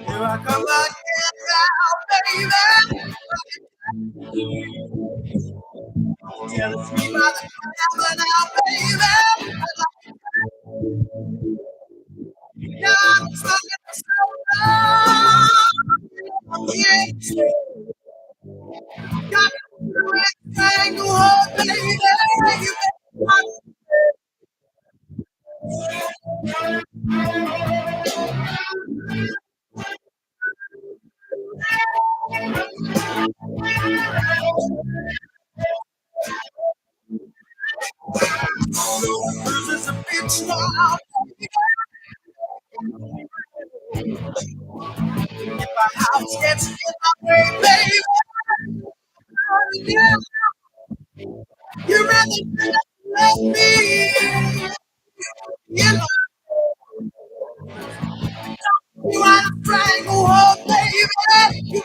Here I come again now, baby. Jealous me by the camera now, baby. Now I'm talking so long. Yeah, got to tangle up, baby. You is a bitch now. If my house gets in my way, baby. Yeah, you really let me. You know, you want to strangle her, baby. You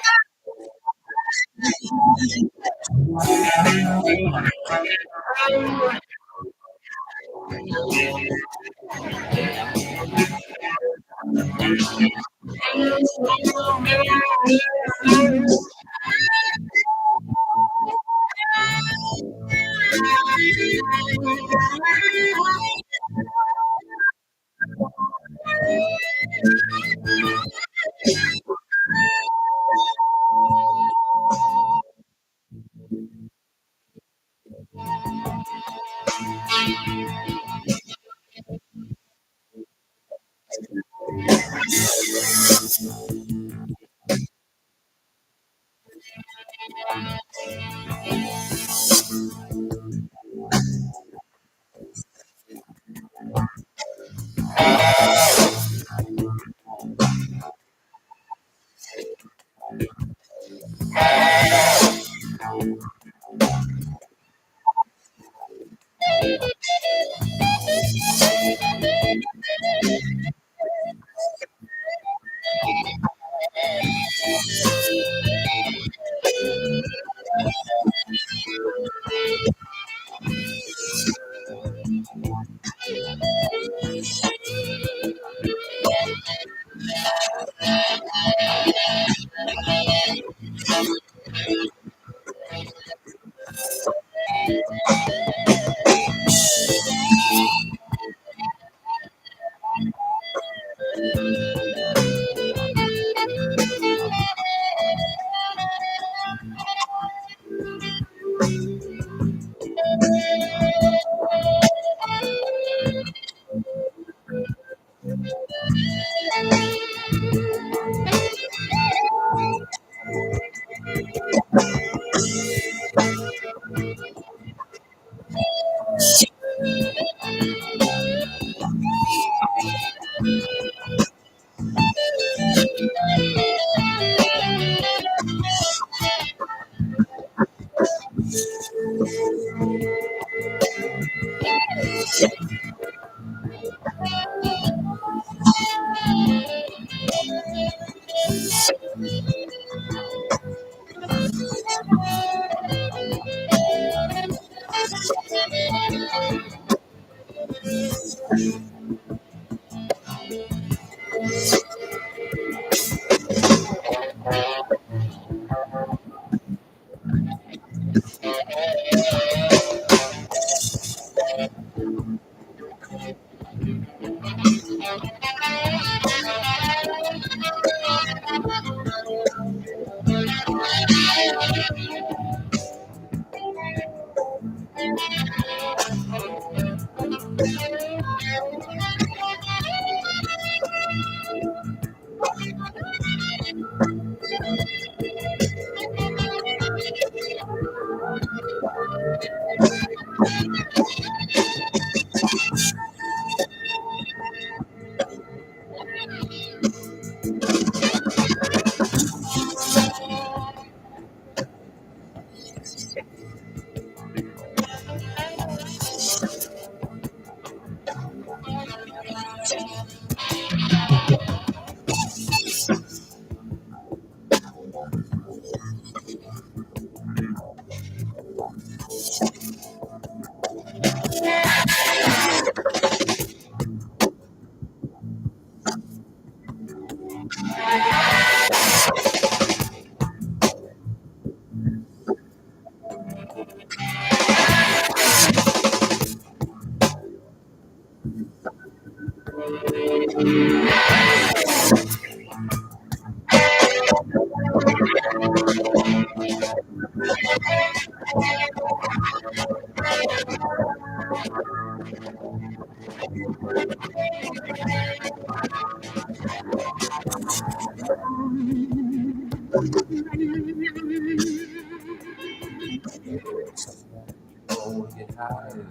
Don't get higher.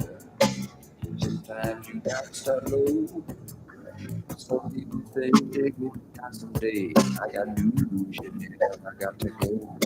Sometimes you got to low. Some people say, take me down someday. I got news, I got to go.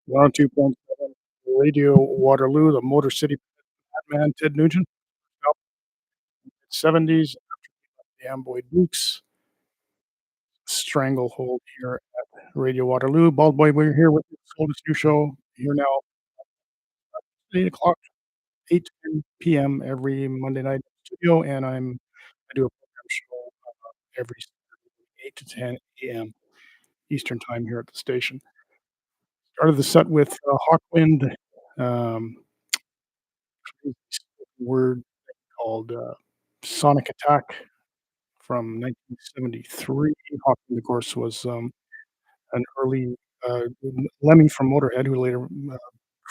One 2.7 Radio Waterloo, the Motor City Batman, Ted Nugent. Up 70s, the Amboy Dukes, Stranglehold here at Radio Waterloo. Bald Boy, we're here with the oldest new show here now, 8 o'clock, 8 to 10 p.m. every Monday night in the studio, and I do a program show every Saturday, 8 to 10 a.m. Eastern time here at the station. Started the set with Hawkwind, um, word called Sonic Attack from 1973. Hawkwind, of course, was an early Lemmy from Motorhead, who later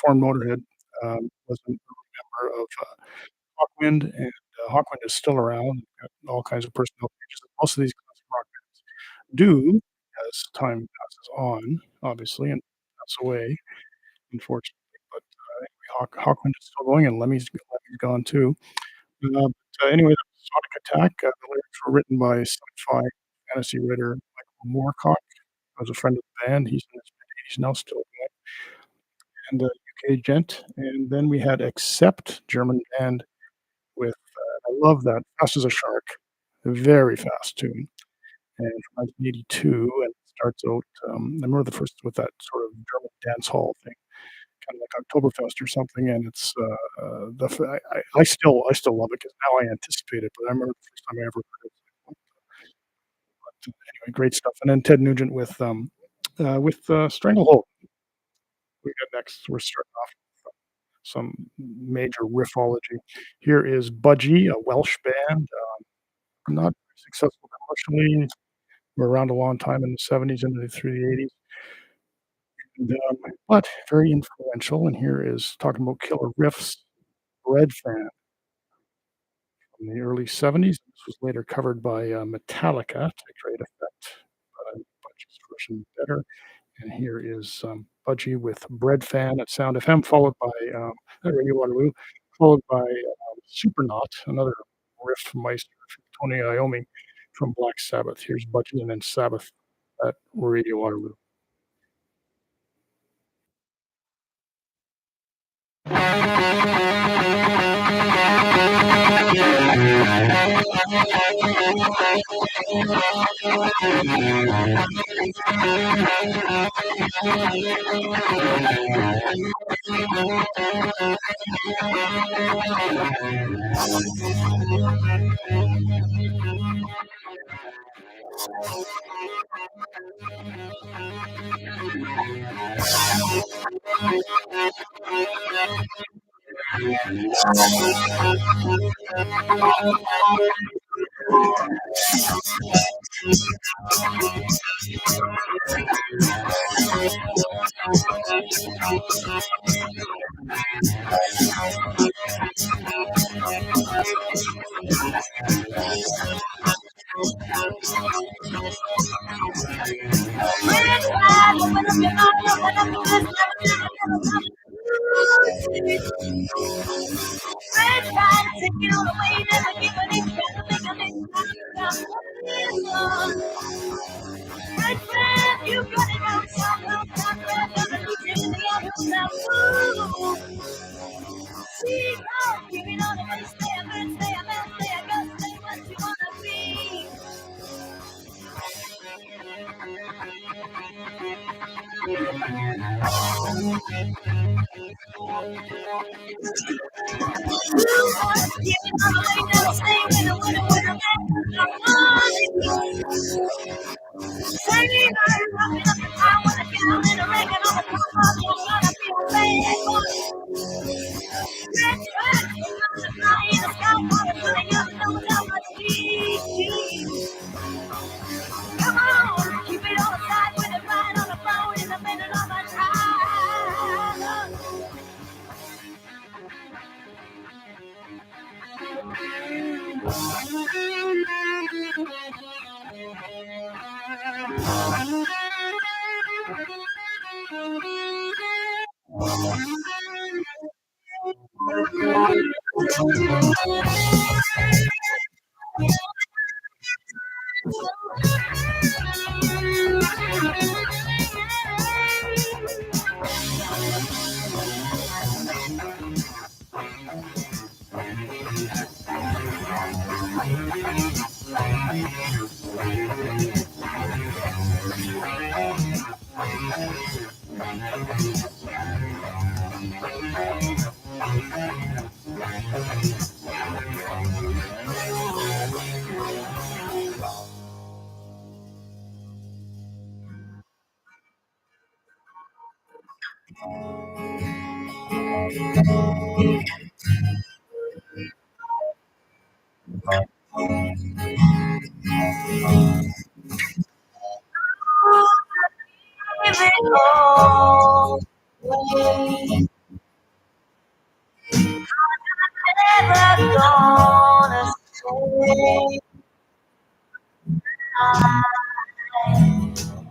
formed Motorhead, was an early member of Hawkwind, and Hawkwind is still around, got all kinds of personnel changes that most of these classic rock bands do as time passes on, obviously, and pass away, unfortunately. But anyway, Hawkwind is still going, and Lemmy's gone too. Anyway, that was Sonic Attack. The lyrics were written by sci-fi fantasy writer Michael Moorcock, who was a friend of the band. He's in his mid-80s now, still going, and UK gent. And then we had Accept, German band with I love that Fast as a Shark, a very fast tune, and from 1982, and it starts out. I remember the first with that sort of German dance hall thing, kind of like Oktoberfest or something, and it's I still love it because now I anticipate it, but I remember the first time I ever heard it. But anyway, great stuff. And then Ted Nugent with Stranglehold. We got next. We're starting off with some major riffology. Here is Budgie, a Welsh band, not successful commercially. Were around a long time in the '70s into through the '80s, and, but very influential. And here is talking about killer riffs, Bread Fan from the early '70s. This was later covered by Metallica to great effect, but Budgie's version better. And here is Budgie with Bread Fan at Sound FM, followed by Radio Waterloo, followed by Supernaut, another riff meister from Tony Iommi from Black Sabbath. Here's Budgie and then Sabbath at Radio Waterloo.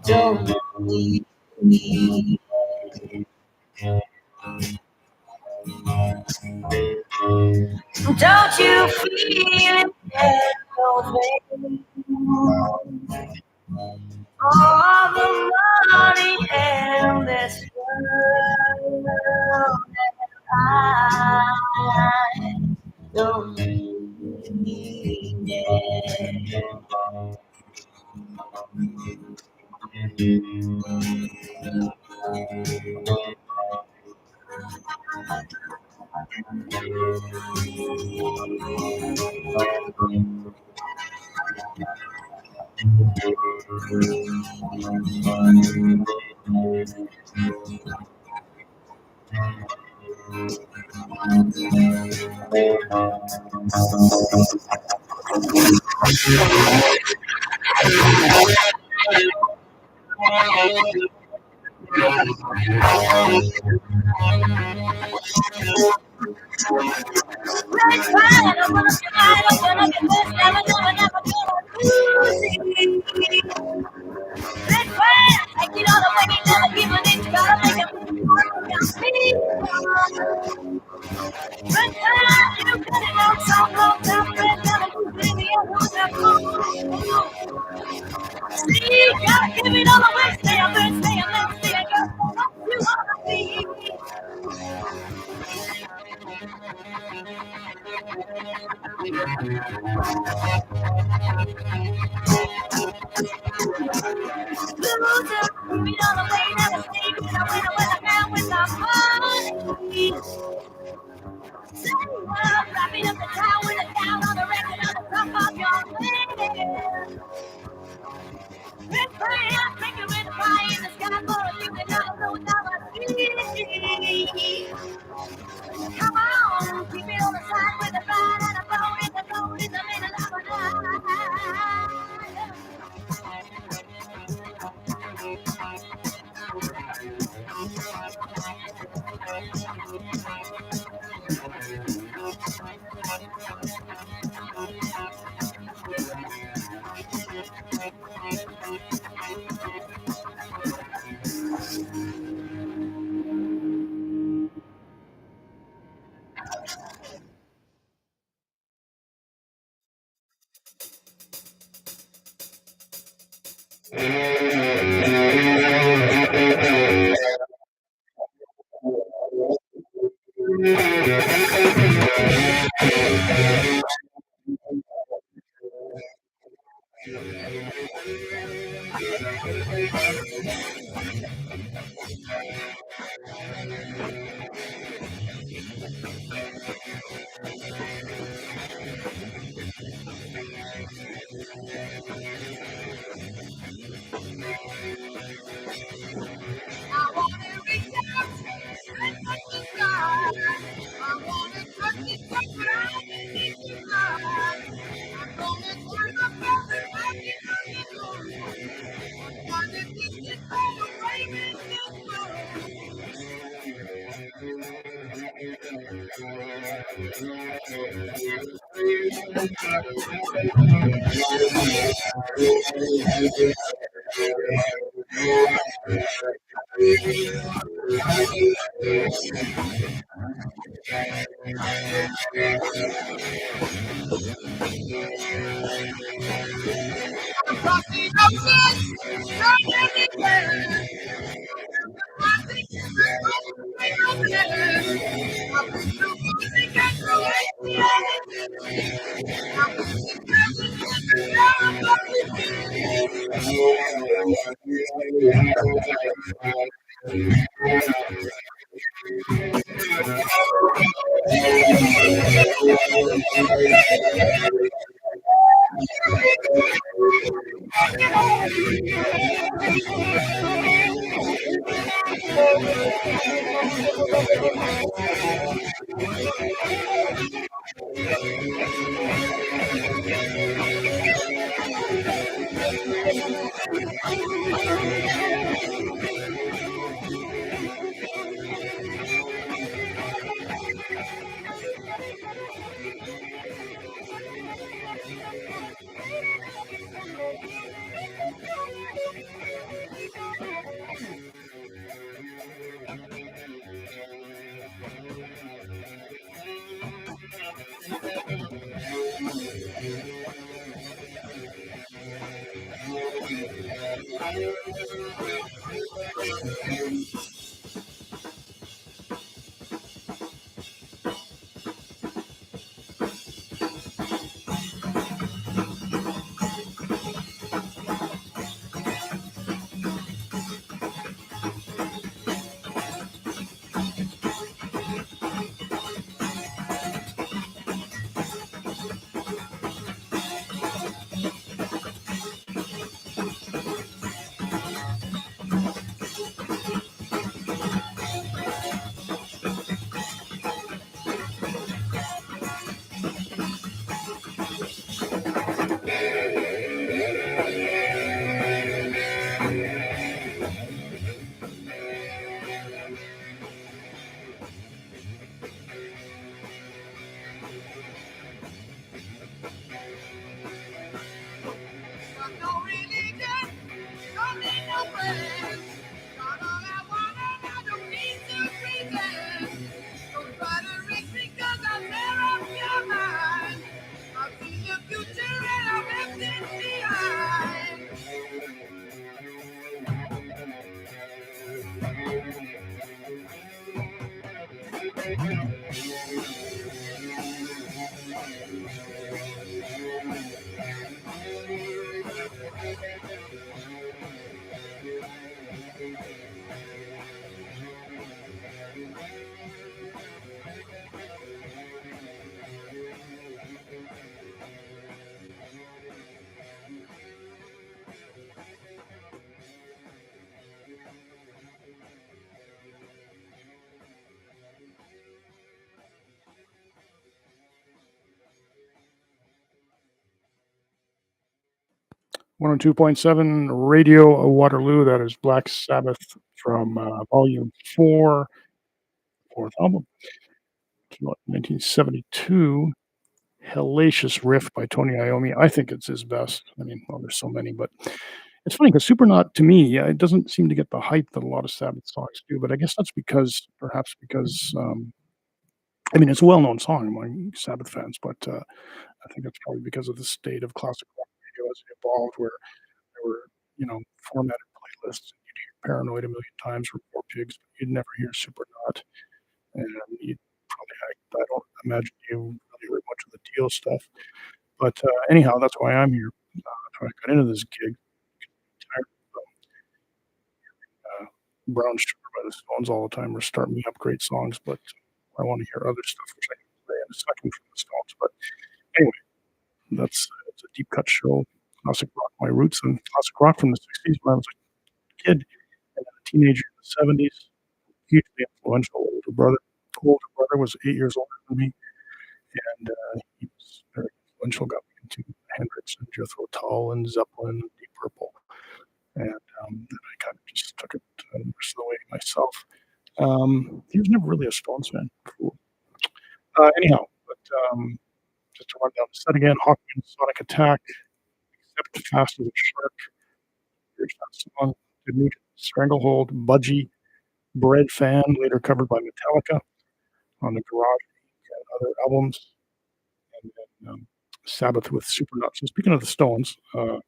don't need me. Don't you feel it that way? All the money in this world, I don't need it. Got no religion, don't need no friends. Got all I want and I don't need to pretend. Don't try to reach me 'cause I'll tear up your mind. I'll see the future and I've left it behind. One hundred 2.7 Radio Waterloo. That is Black Sabbath from Volume 4, fourth album, 1972. Hellacious riff by Tony Iommi. I think it's his best. I mean, well, there's so many, but it's funny because Supernaut to me, it doesn't seem to get the hype that a lot of Sabbath songs do. But I guess that's perhaps because, I mean, it's a well-known song among Sabbath fans, but I think that's probably because of the state of classic rock radio as it evolved, where there were, formatted playlists. You'd hear Paranoid a million times from Four Pigs, but you'd never hear Supernaut. And you'd probably, I don't imagine you really heard much of the Deal stuff. But anyhow, that's why I'm here. That's why I got into this gig. Tired of Brown Sugar by the Stones all the time, or Start Me Up, great songs, but I want to hear other stuff, which I can play in a second from the Stones. But anyway, it's a deep cut show. Classic rock, my roots in classic rock from the '60s when I was a kid and a teenager in the '70s. Hugely influential. Older brother was 8 years older than me, and he was very influential. Got me into Hendrix and Jethro Tull and Zeppelin and Deep Purple, and then I kind of just took it the rest of the way myself. He was never really a Stones fan. Cool. Anyhow, but just to run down the set again: Hawkwind, Sonic Attack, Except Fast as a Shark, here's that song, Good Nugent, Stranglehold, Budgie, Bread Fan, later covered by Metallica on the Garage and other albums, and then Sabbath with Supernaut. So speaking of the Stones, I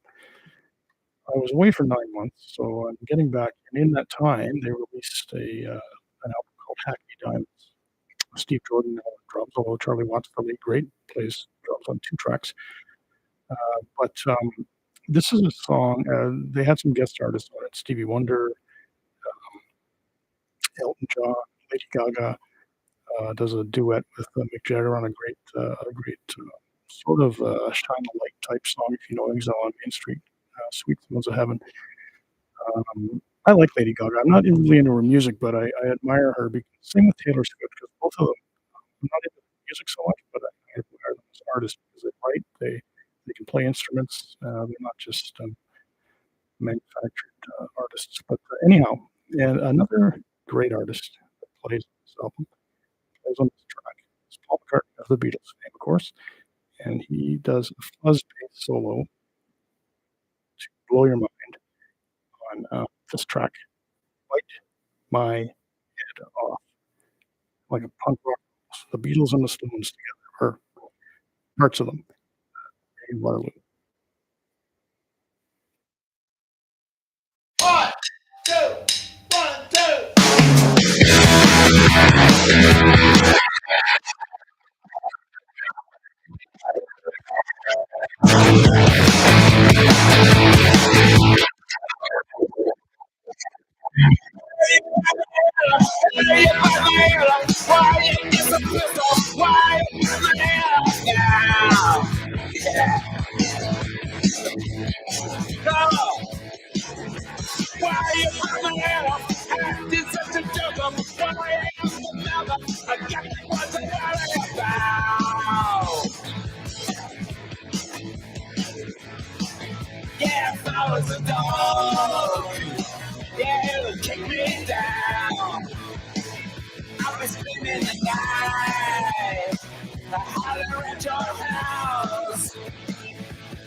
was away for 9 months, so I'm getting back, and in that time, they released an album called Hackney Diamonds. Steve Jordan on drums, although Charlie Watts, the late great, plays drums on 2 tracks. But this is a song, they had some guest artists on it: Stevie Wonder, Elton John, Lady Gaga. Does a duet with Mick Jagger on a great sort of shine a light type song. If you know Exile on Main Street, Sweet Smells of Heaven. I like Lady Gaga. I'm not really into her music, but I admire her. Same with Taylor Swift, because both of them. I'm not into music so much, but I admire them as artists because they write, they can play instruments. They're not just manufactured artists. But anyhow, and another great artist that plays on this album, plays on this track, is Paul McCartney of the Beatles fame, of course, and he does a fuzz-based solo to blow your mind on this track, Bite My Head Off, like a punk rock. The Beatles and the Stones together, or parts of them. Waterloo. Why you get some pistol? Why you get my hair? Yeah. Come on. Why you put my head up? Acting such a joker. Why am the never? I got the ones to worry about. Yeah, if I was a dog, yeah, it would kick me down. I'll be screaming the night. I holler at your house.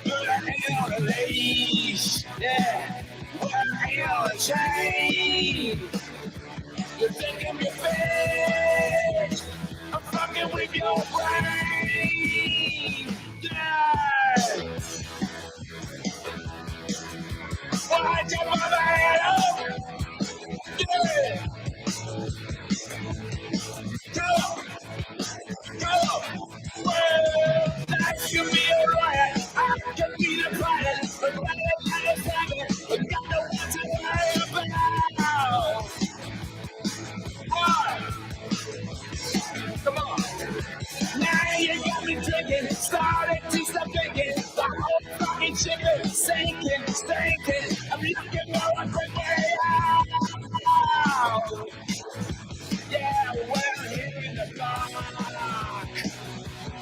But I ain't on a leash. Yeah. Well, I ain't on a chain. You're taking me back. I'm fucking with your brain. Yeah. Why'd you put my head up? Yeah. Go. Go. Well, life can be a riot. I can be the riot. But when it's happening, we got no one to worry about. Why? Come on. Now you got me drinking, started to stop thinking. The whole fucking chicken sinking, stinking. I'm looking for a quick way out. Yeah, we're here in the dark,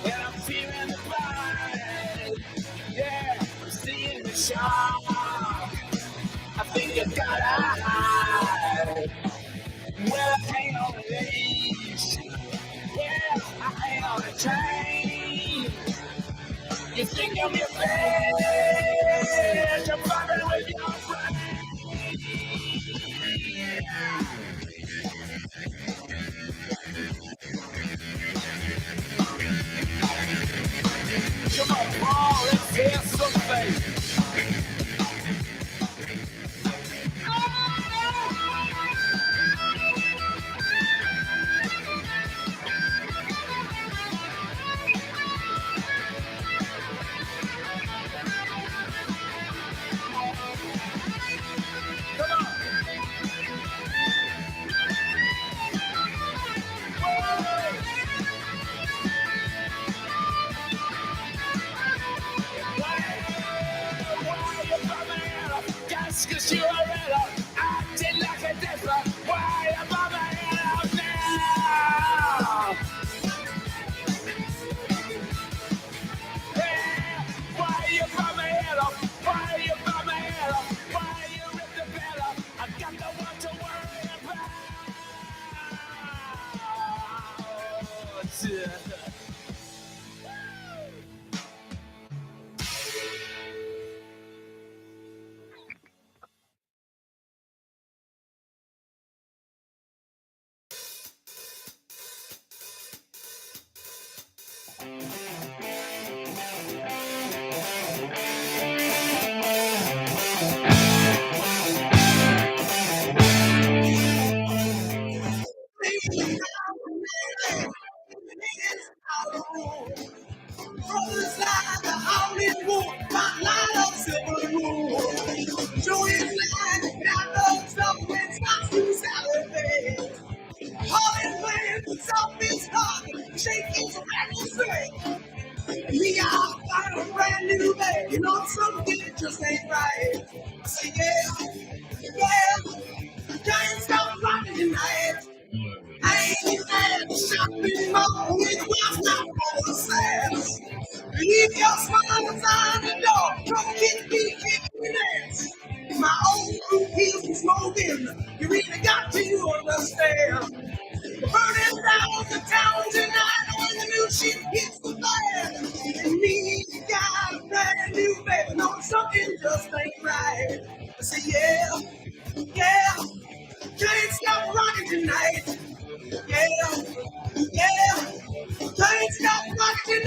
and I'm feeling the vibe. Yeah, I'm seeing the shark. I think you gotta hide. Well, I ain't on a leash. Yeah, I ain't on a train. You think I'm your bitch? I'm fucking with your brain. Come on, Paul, let's hear something. Cause you're a rebel, acting like a devil. Why am I my head out now? Yeah, why you put my head up? Why you put my head up? Why you rip the bed up? I got no one to worry about. Brothers like the howling wolf, my line of silver rule. Joey's line, got no stuff when stops to salivate. Holland playing soft his heart, shaking his rattle straight. We are got a brand new day, you know something just ain't right. I say yeah, can't stop rocking tonight. I ain't at the shopping mall with my stuff on the sales. Leave your smiles on the door. Come get me, kick me dance. My own group heels smoking. You really got to understand. Burning down the town tonight when the new shit hits the fan. And me, got a brand new baby. No, something just ain't right. I say, yeah, can't stop rocking tonight. Yeah, can't stop rocking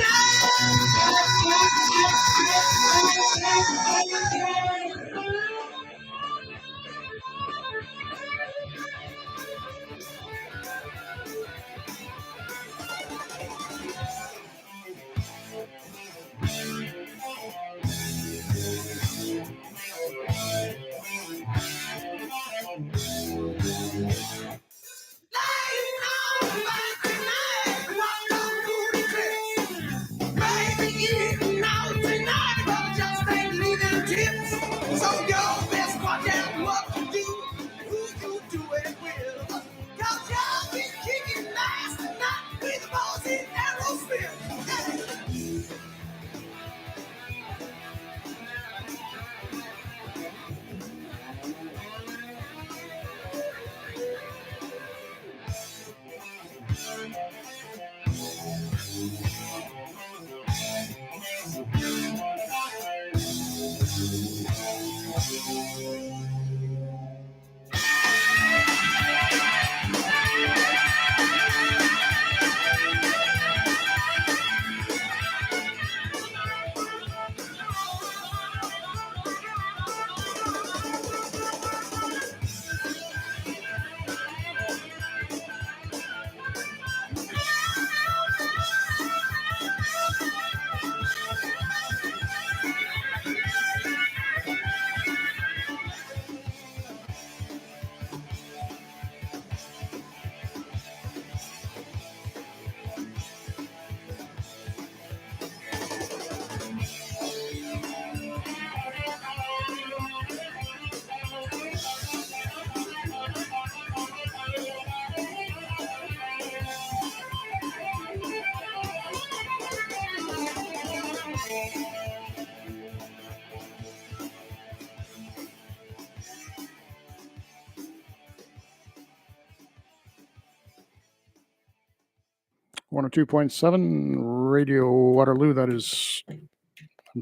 102.7 Radio Waterloo. That is, I'm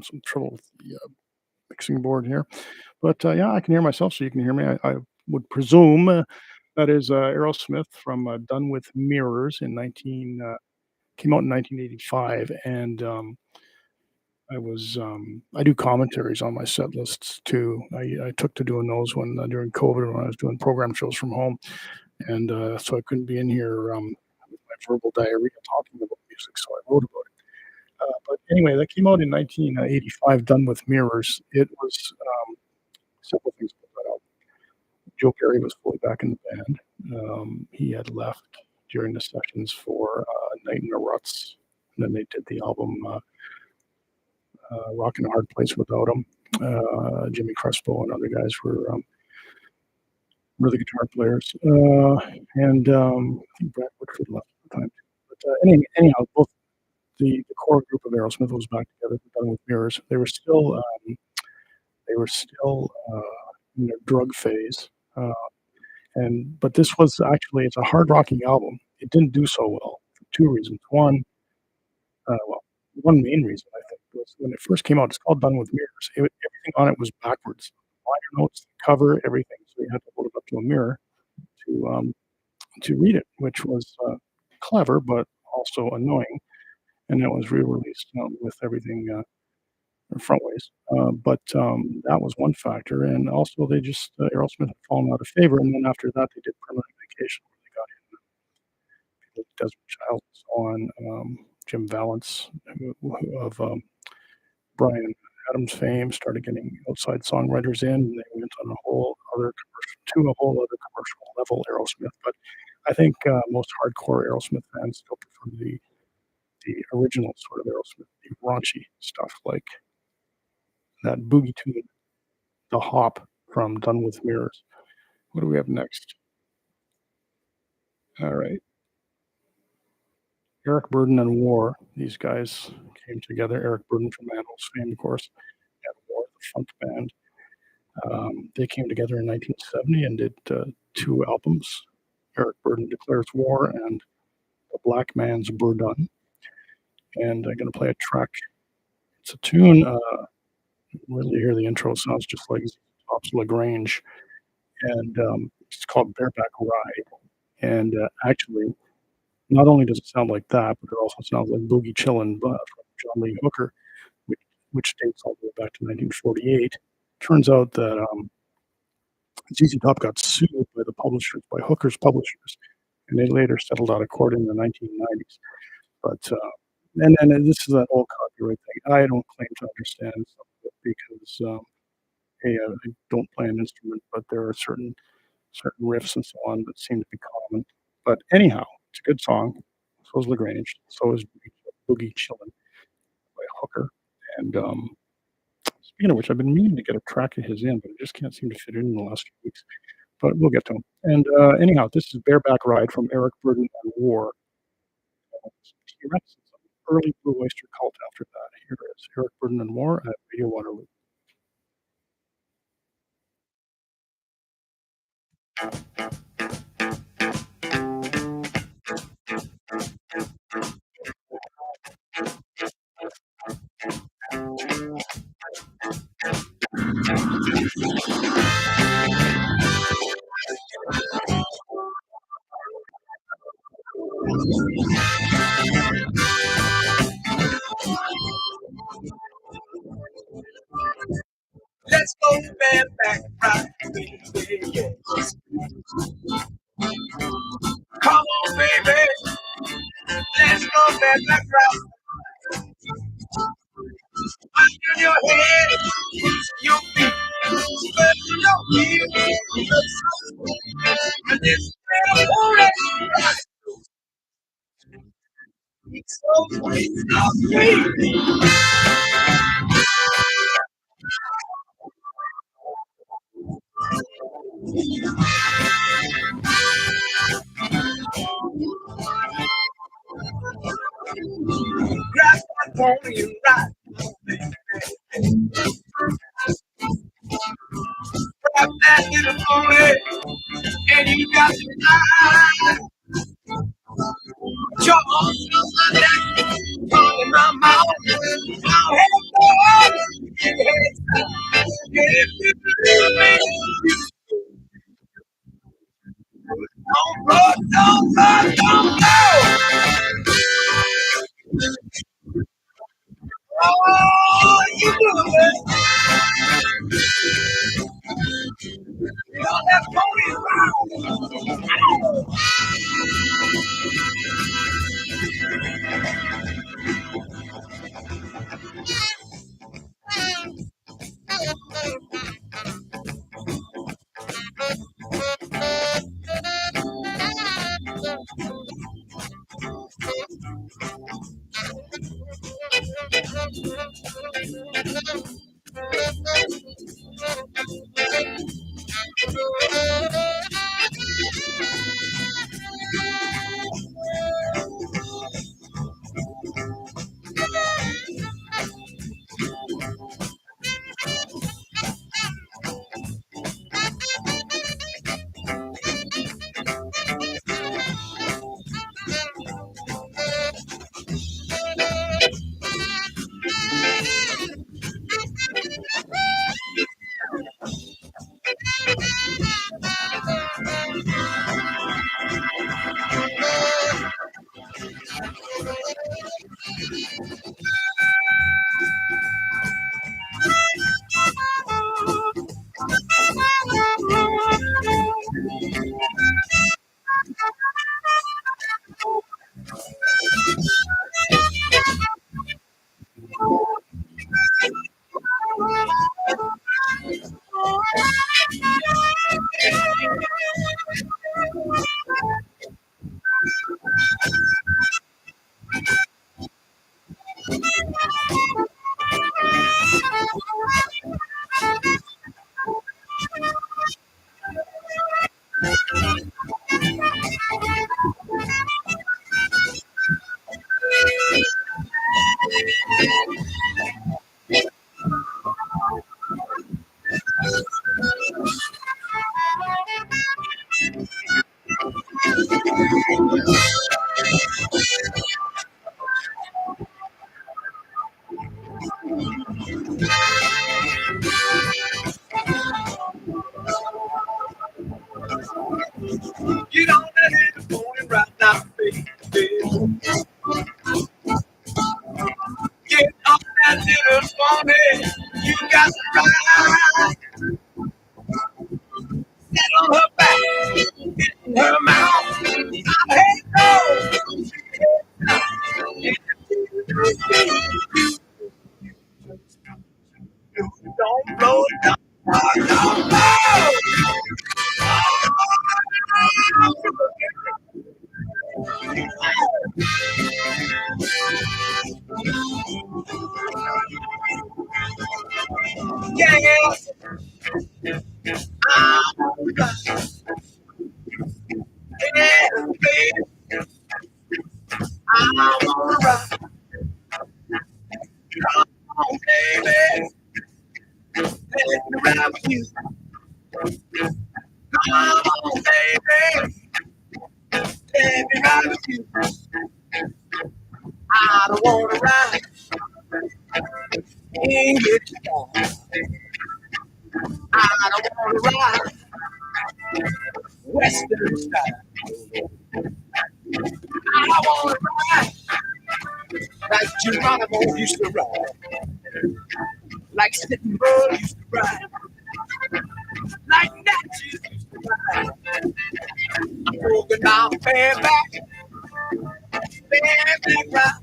some trouble with the mixing board here, but yeah, I can hear myself, so you can hear me. I would presume that is Aerosmith from Done with Mirrors in 19 came out in 1985, and I do commentaries on my set lists too. I took to doing those when during COVID when I was doing program shows from home, and so I couldn't be in here with my verbal diarrhea talking about music, so I wrote about it. But anyway, that came out in 1985. Done with Mirrors. It was several things about that album. Joe Perry was fully back in the band. He had left during the sessions for Night in the Ruts, and then they did the album Rockin' a Hard Place without him. Jimmy Crespo and other guys were really guitar players. And I think Brad Whitford left at the time. But anyhow, both the core group of Aerosmith was back together, Done with Mirrors. They were still in their drug phase. But this was actually, it's a hard rocking album. It didn't do so well for two reasons. One main reason I think was when it first came out, it's called Done with Mirrors. Everything on it was backwards. Liner notes, the cover, everything. So you had to hold it up to a mirror to read it, which was clever but also annoying. And it was re-released with everything frontways. But that was one factor, and also they just Aerosmith had fallen out of favor, and then after that they did Permanent Vacation, where they got in people like Desmond Child and so on. Jim Valance of Bryan Adams fame started getting outside songwriters in, and they went on a whole other commercial level Aerosmith. But I think most hardcore Aerosmith fans still prefer the original sort of Aerosmith, the raunchy stuff like that boogie tune, the hop from Done with Mirrors. What do we have next? All right. Eric Burdon and War. These guys came together. Eric Burdon from Manholes fame, of course, and War, the funk band. They came together in 1970 and did two albums. Eric Burdon Declares War and The Black Man's Burdon. And I'm going to play a track. It's a tune. When you hear the intro, it sounds just like Top's LaGrange. And it's called Bareback Ride. And actually, not only does it sound like that, but it also sounds like Boogie Chillin' from John Lee Hooker, which dates all the way back to 1948. Turns out that ZZ Top got sued by the publishers, by Hooker's publishers, and they later settled out of court in the 1990s. But and this is that whole copyright thing. I don't claim to understand some of it because I don't play an instrument, but there are certain riffs and so on that seem to be common. But anyhow, it's a good song. So is LaGrange. So is Boogie Chillin' by Hooker. And speaking of which, I've been meaning to get a track of his in, but I just can't seem to fit it in the last few weeks. But we'll get to him. And anyhow, this is Bareback Ride from Eric Burdon and War. T-Rex, early Blue Oyster Cult after that. Here is Eric Burdon and War at Radio Waterloo. Let's go bareback ride, baby. Yeah. Come on, baby. Let's go bareback ride. Under your head, your feet, spread your heels, and this it's so sweet, so sweet. Grab my pony and ride. Grab that little pony, and you got to ride. Jump on, jump in my mouth. I'll have to get it. Don't blow, don't blow, don't blow. Oh, you do it. You know that pony around. Get on that little pony right now, baby. Get on that little pony. You got to ride. Sit on her back, get in her mouth. Hey, no. Don't blow, don't blow, don't blow. Yes, yeah, baby. I wanna rock. Come on, baby. Let me ride with you. Come on, baby. Let me ride with you. I don't wanna ride in your car. I don't wanna ride Western style. I wanna ride like Geronimo used to ride, like Sitting Bull used to ride, like Natchez used to ride. I'm broken down bareback ride.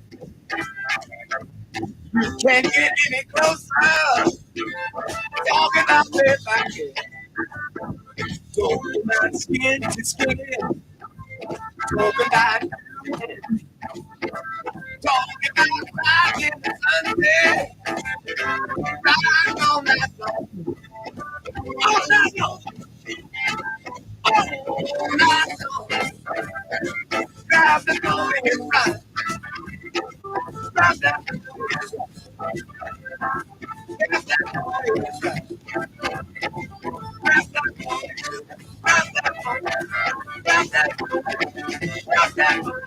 You can't get any closer. Talking about bareback, talking about skin to skin, talking about rock in the Sunday, rock all night long, all night long, all night long. Grab the pony and ride, grab that pony and ride, grab that pony and ride, grab that pony, grab that pony, grab that pony, grab that pony.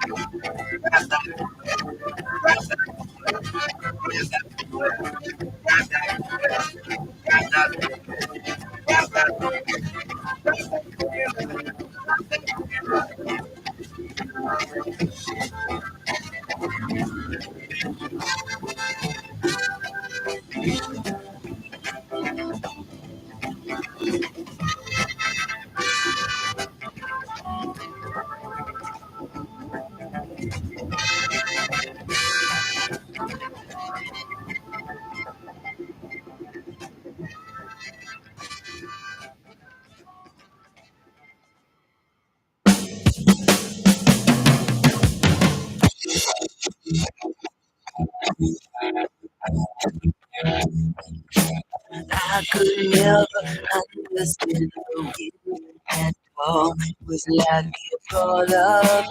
could never understand the wind at all. It was like a ball of love.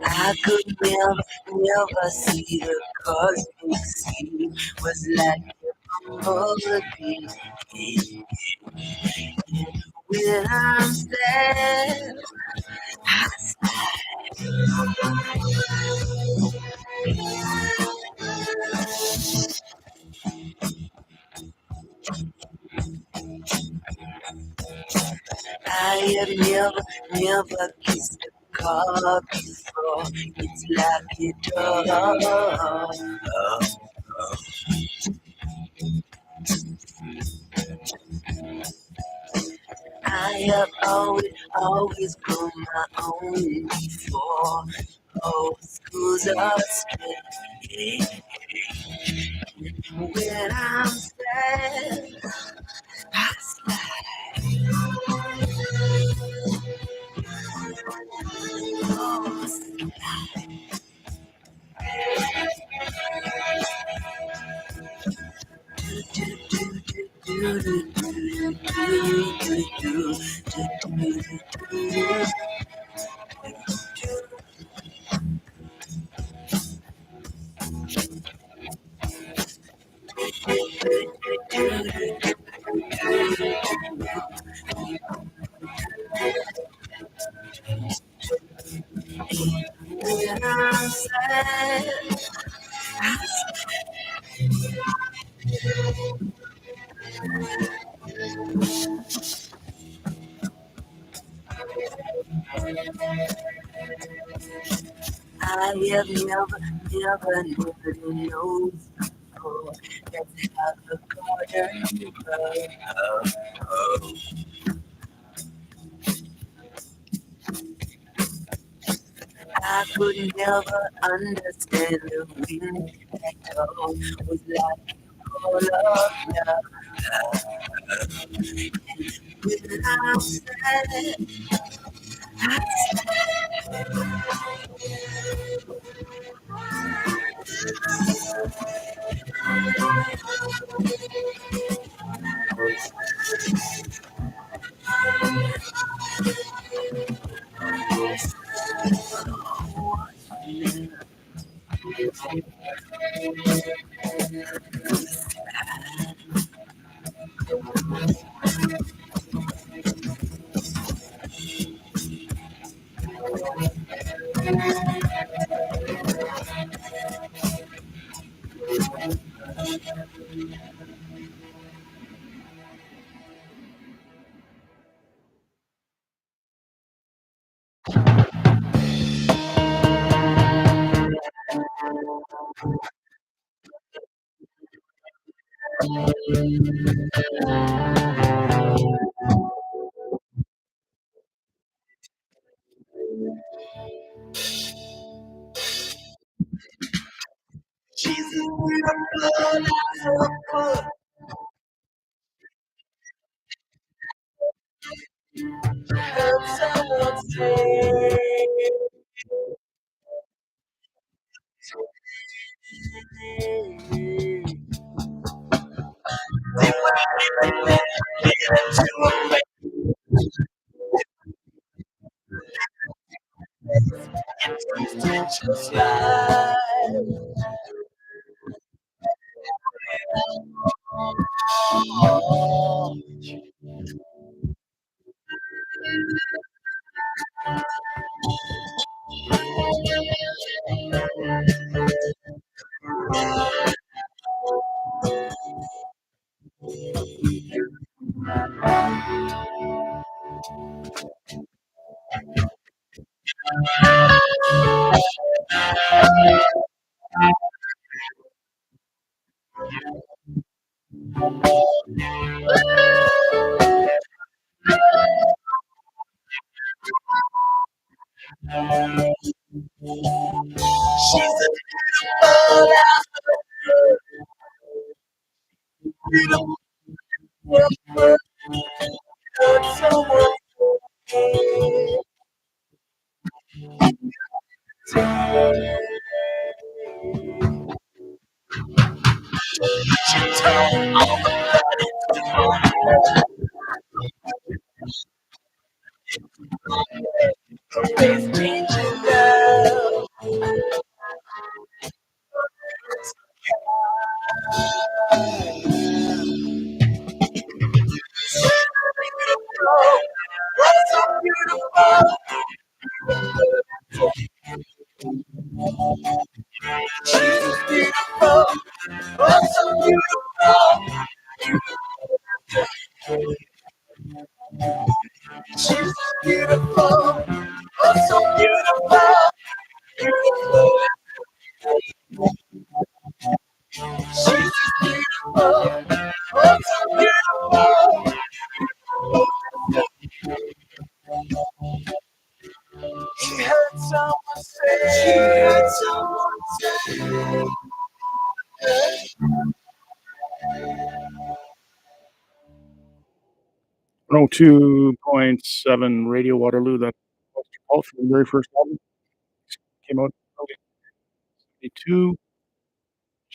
I could never see the cosmic sea. Was like a bumblebee. When I'm sad, I have never kissed a car before. It's like it does. I have always grown my own before. Oh, schools are straight. When I'm sad, I when I'm sad, I have never known before. That's how the garden grows. I could never understand the wind at all. Was like all of love. When I'm sad, Jesus, your blood is so good. Heard someone say, just like she's a beautiful beautiful heard someone say. Oh, 2.7 Radio Waterloo, that was Halt from the very first album. Came out in early 72.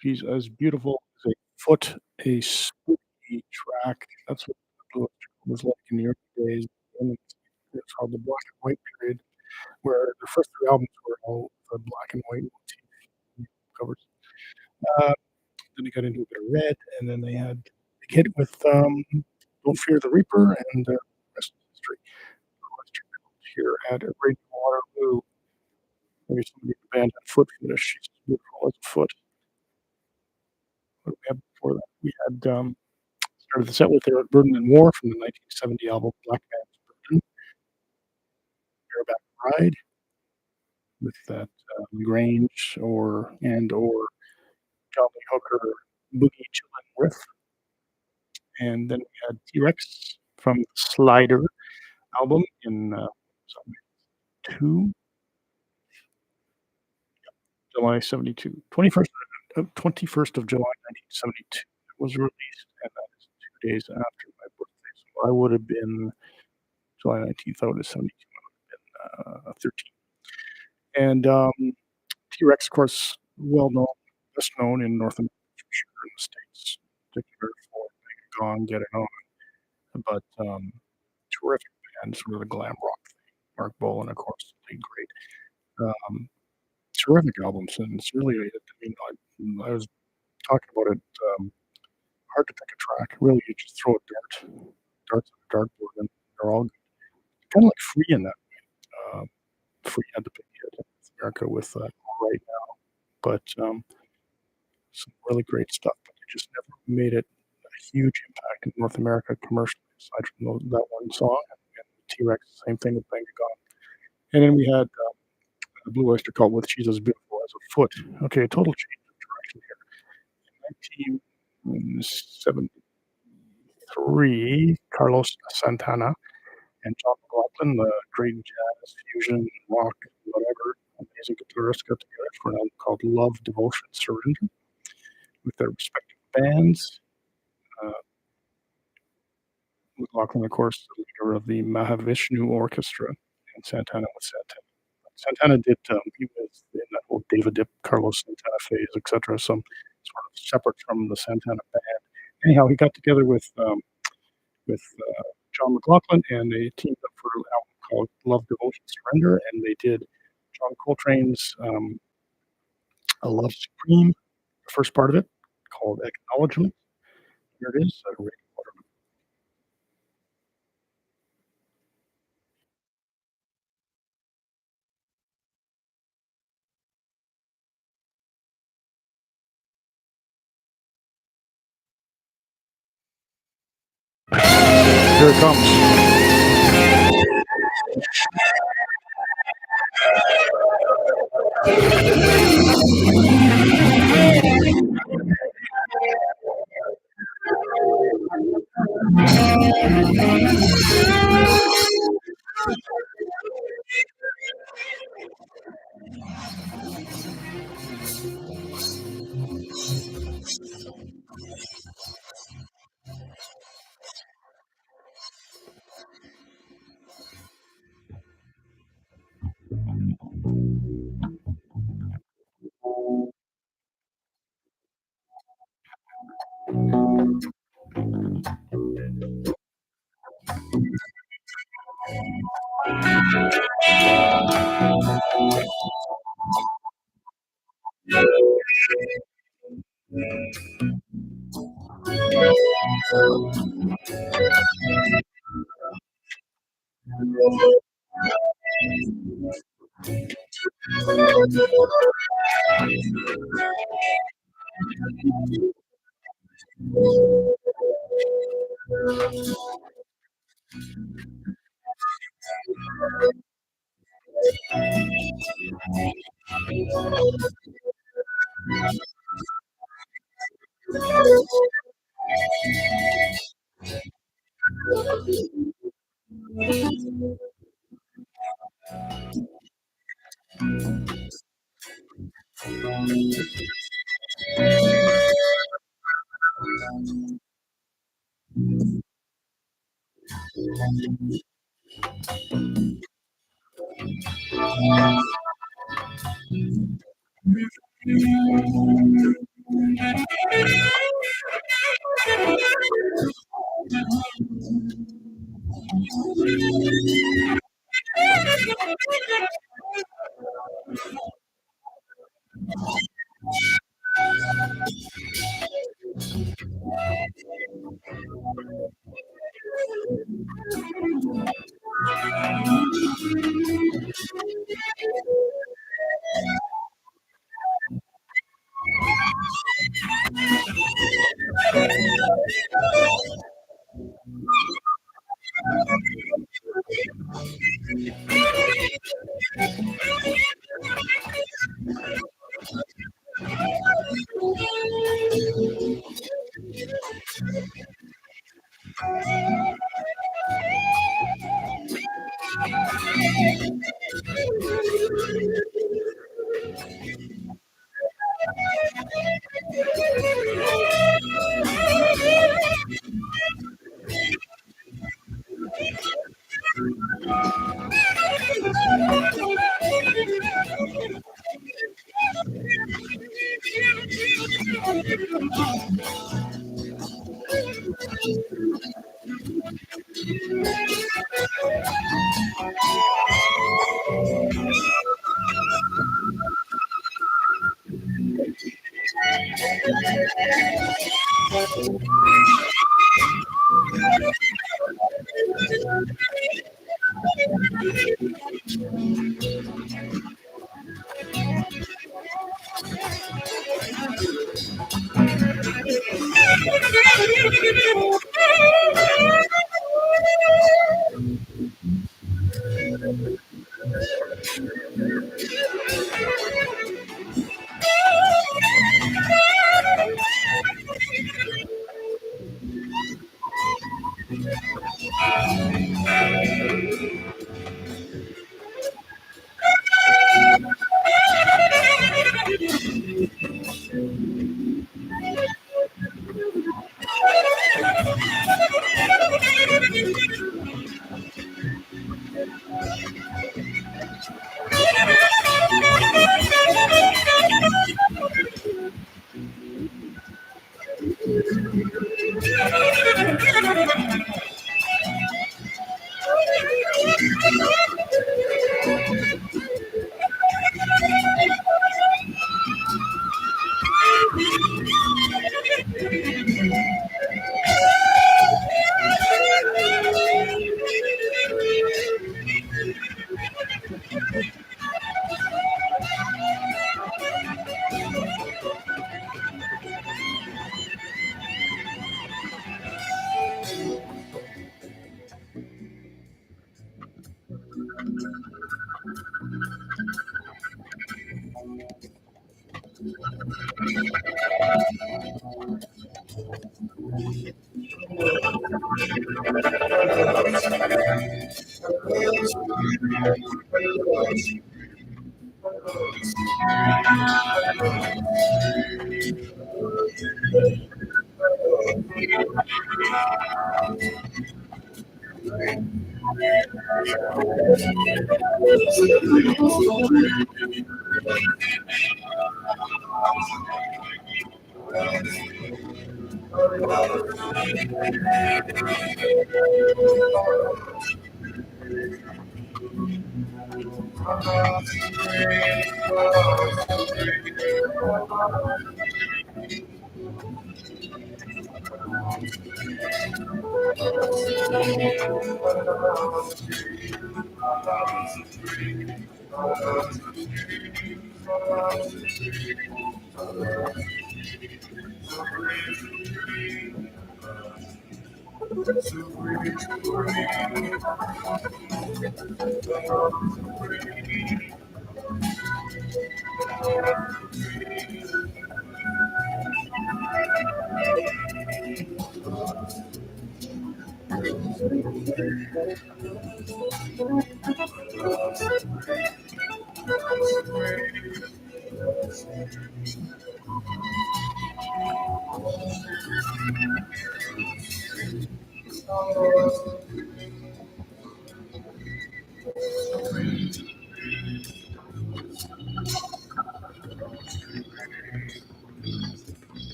She's as beautiful as a foot, a spooky track. That's what Blue Oyster Cult was like in the early days. And it's called the black and white period, where the first 3 albums were all the black and white motif covers. Uh, then they got into a bit of red, and then they had a hit with Don't Fear the Reaper, and the rest of history. Here at Radio Waterloo, maybe somebody in the band had foot fetish. She's as beautiful as a foot. What did we have before that? We had started the set with Eric Burden and War from the 1970 album Black Man's Burden, Bareback Ride, with that Grange or John Lee Hooker Boogie Chillin' riff. And then we had T-Rex from the Slider album in July 72. 21st of July 1972 it was released, and that is 2 days after my birthday. So I would have been July 19th, I would have 72, I would have been 13. And T-Rex, of course, well known, best known in North America for sure, in the States, particularly for Make It Gone, Get It On. But terrific band, sort of the glam rock thing. Mark Bolan, of course, did great. Terrific albums, and it's really, I mean, I was talking about it. Hard to pick a track. Really, you just throw a darts on a dartboard, and they're all kind of like Free in that way. Free had the big hit in America with All Right Now, but some really great stuff. But they just never made it a huge impact in North America commercially, aside from that one song. And T-Rex, same thing with Bang It Gone. And then we had the Blue Oyster Cult with She's as Beautiful as a Foot. Okay, a total change of direction here. In 1973, Carlos Santana and John McLaughlin, the great jazz, fusion, rock, whatever, amazing guitarists, got together for an album called Love, Devotion, Surrender with their respective bands. McLaughlin, of course, the leader of the Mahavishnu Orchestra, and Santana with Santana. Santana did, he was in that whole David Dipp, Carlos Santana phase, etc. Some sort of separate from the Santana band. Anyhow, he got together with John McLaughlin, and they teamed up for an album called Love, Devotion, Surrender, and they did John Coltrane's A Love Supreme, the first part of it, called Acknowledgement. Here it is, Radio Waterloo. Here it comes.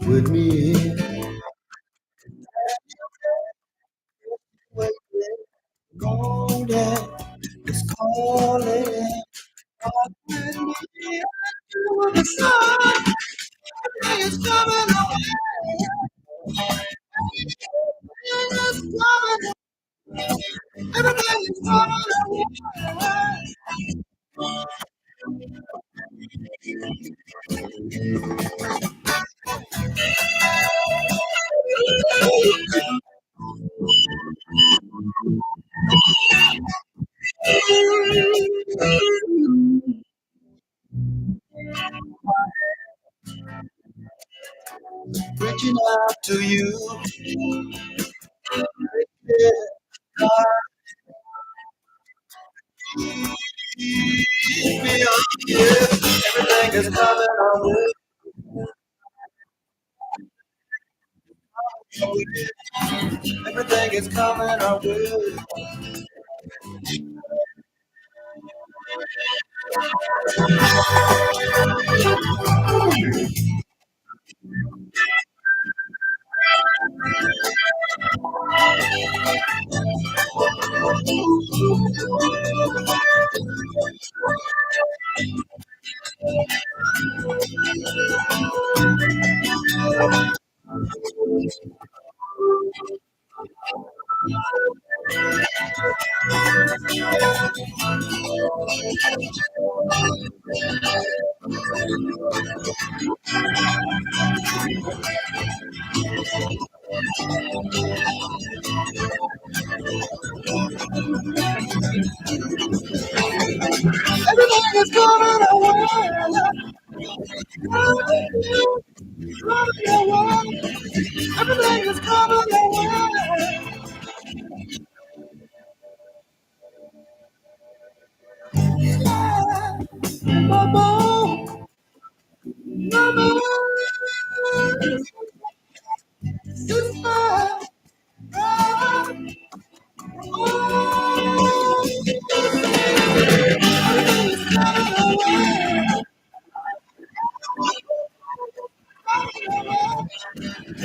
With me, gone that is calling. With me, the sun is coming away. It's coming, everything is coming away. Reaching out to you, yeah, keep me up, yeah. Everything is coming our way. Everything is coming our way. Everything is coming our way. Everything is coming our way. Mama, mama, it's mine.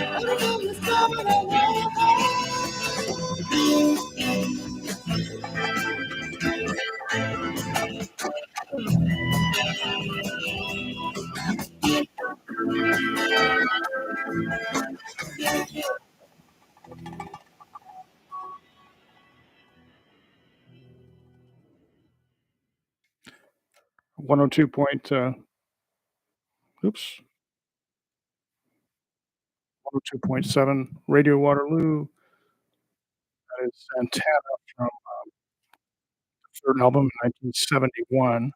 Everything is coming our way. 102 oops, 102.7 Radio Waterloo. That is Santana from the third album in 1971.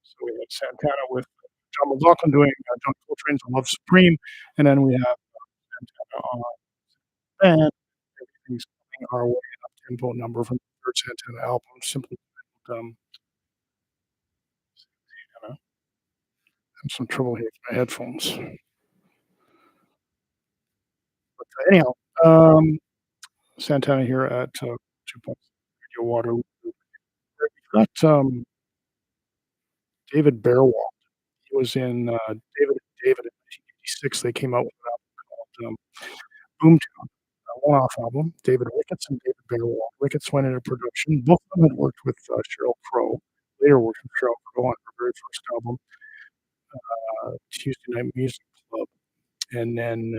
So we had Santana with John McLaughlin doing John Coltrane's Love Supreme, and then we have Santana on band. Everything's coming our way, an up-tempo number from the third Santana album, simply titled, Santana. I'm some trouble here with my headphones. But anyhow, Santana here at 2 Radio Waterloo. We've got David Bearwald. He was in David and David in 1986. They came out with an album called Boomtown, a one-off album. David Ricketts and David Bearwald. Ricketts went into production. Both of them had worked with Sheryl Crow. Later worked with Sheryl Crow on her very first album, Tuesday Night Music Club. And then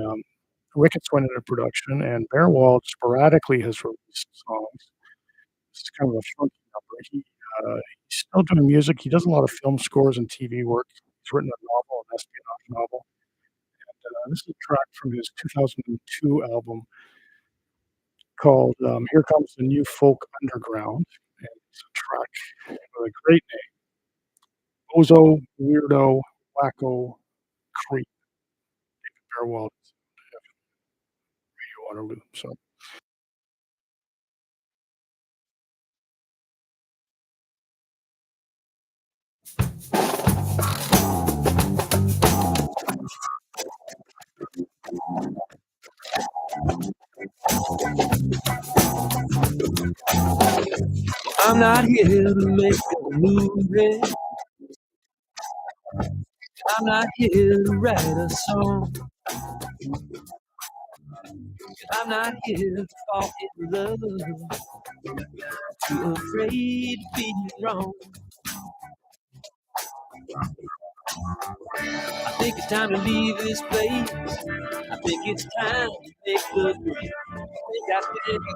Ricketts went into production, and Bearwald sporadically has released songs. This is kind of a funky number. He's still doing music. He does a lot of film scores and TV work. He's written a novel, an espionage novel. And this is a track from his 2002 album called Here Comes the New Folk Underground. And it's a track with a great name. Bozo, Weirdo, Wacko, Creep. David Bearwald, Radio Waterloo. So. I'm not here to make a movie. I'm not here to write a song. I'm not here to fall in love. Too afraid to be wrong. I think it's time to leave this place. I think it's time to make the break. I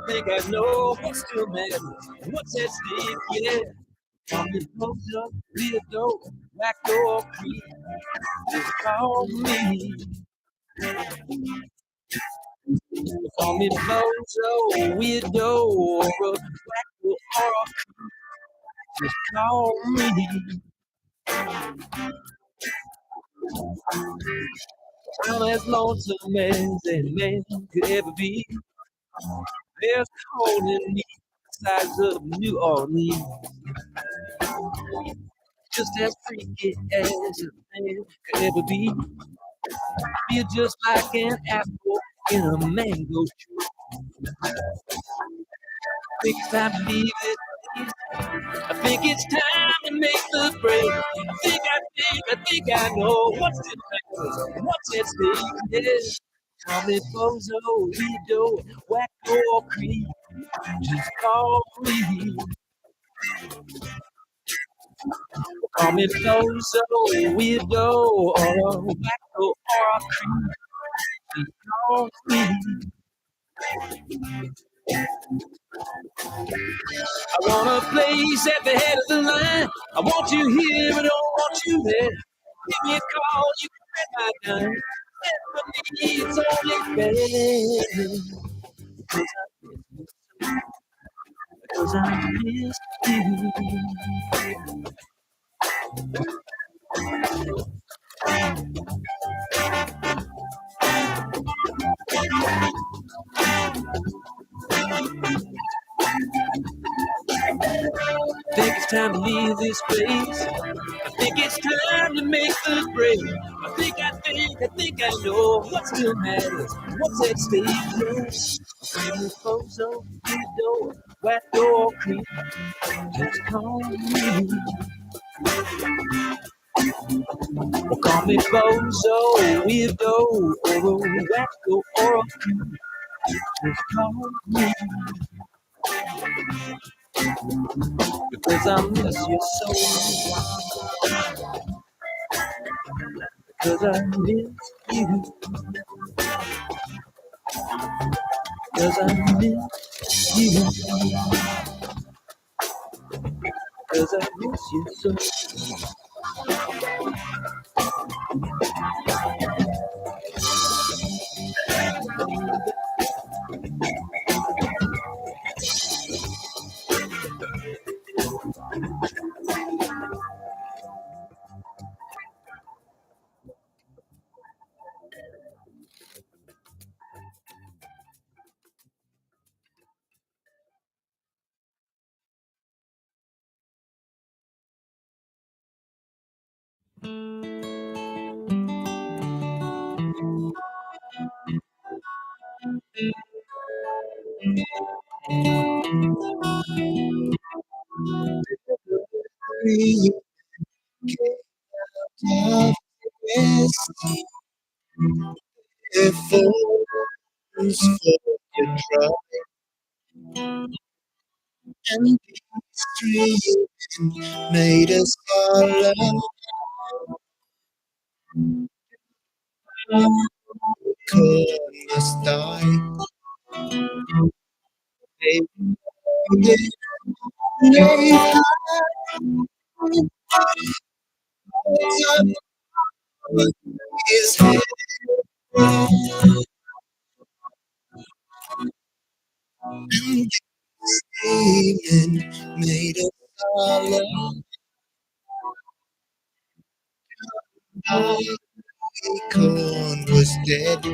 think I know what's still matters. What's at stake, yeah. Call me Bozo, Weirdo, Wacko, or Creep. Just call me. Call me Bozo, Weirdo, or a Wacko, or a Creep. Just call me. I'm as lonesome as any man could ever be. There's cold in me, the size of New Orleans. Just as freaky as a man could ever be. Feel just like an apple in a mango tree. I think it's time to leave it. I think it's time to make the break. I think I know what's in matters, what's at stake. Yeah. Call me Bozo, Weirdo, Wacko, or Creep. Just call me. Call me Bozo, Weirdo, or a Wacko, or a Creep. Just call me. I want a place at the head of the line. I want you here, but I don't want you there. Give me a call, you can read my gun. For me, it's only fair. Because I miss you. I think it's time to leave this place. I think it's time to make the break. I think I know what still matters. What's at stake? Yes. Bozo, Weirdo, Wacko, or Creep. Just call me. Or call me Bozo, Weirdo, or a Wacko, or a Creep. Just call me. Because I miss you so. Because I miss you. Because I miss you. Because 'cause I miss you so. You can't rest if falls for your try and be streaming made us follow could must die. They his head and screaming made us follow. Corn was dead.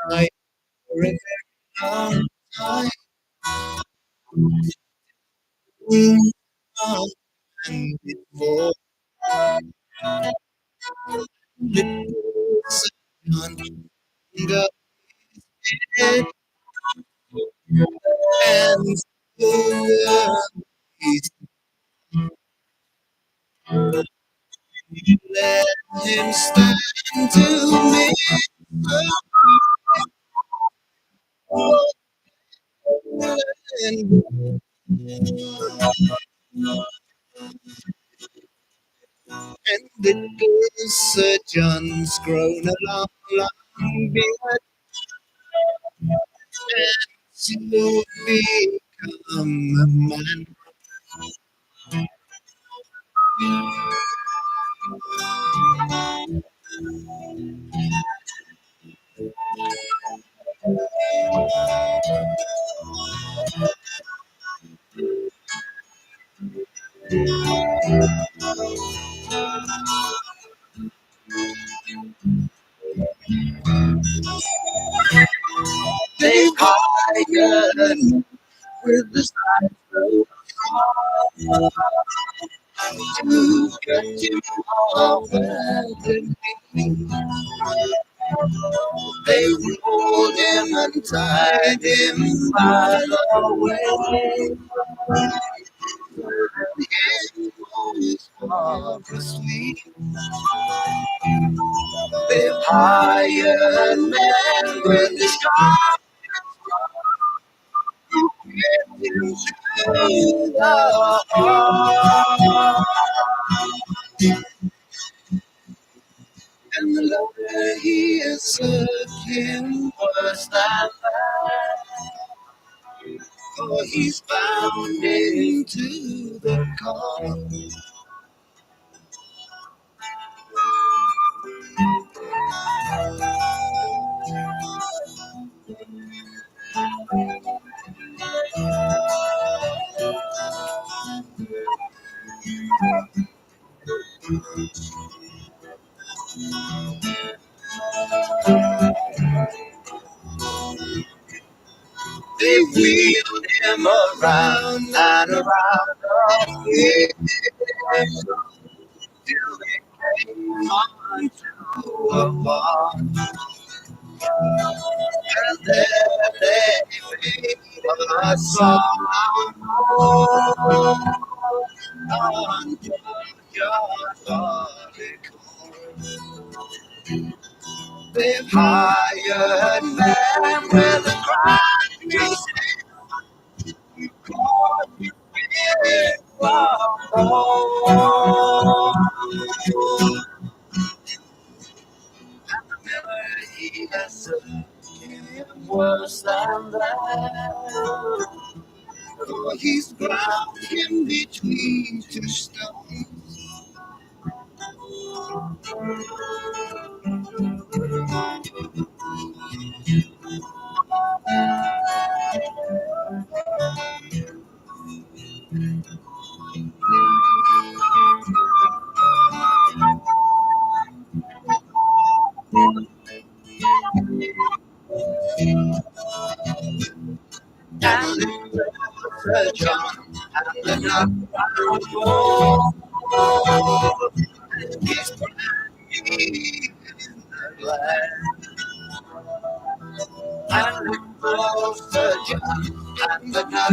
Right for a very long time. And before the sun got dead and the let him stand to me. And little Sir John's grown a long, long beard and to become a man. They've hired with the side road to get you off the knee. They rolled him and tied him by the way. His voice marvelously. They've hired men with the sky into the heart. And the longer he has served him worse than that, for he's bound into the cause. They wheeled him around and around the till they came onto a bar. And there they made a song on Georgia, darling. hired man with a crying call you big he has a worse than that. Oh, he's ground in between two stones. And the John and the knock he's in the land. And the John and the knock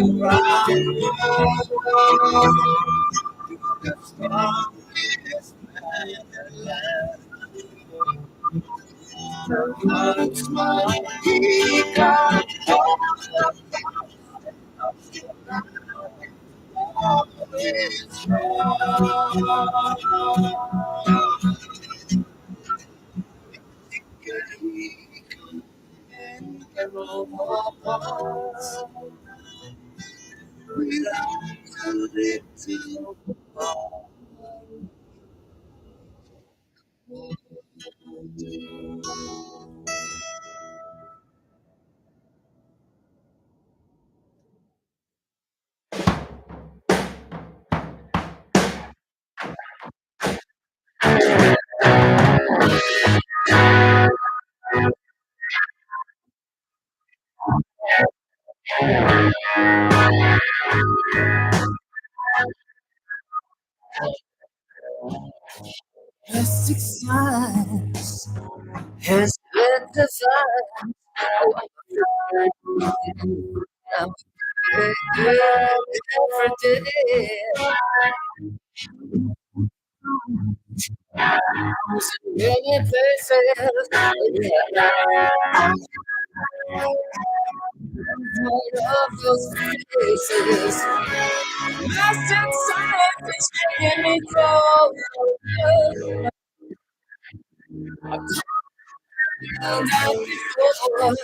is land. Once more, he got plastic science has been designed. I'm every day. Many places, one of those places. Plastic science is making me cold. And I before.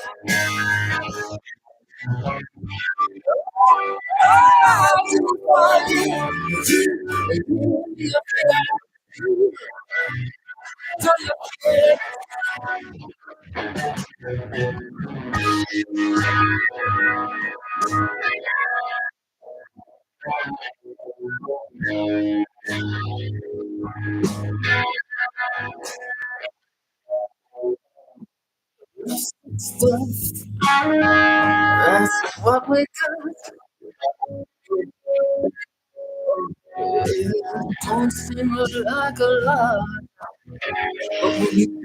That's what we do. Don't seem like a lot, but when you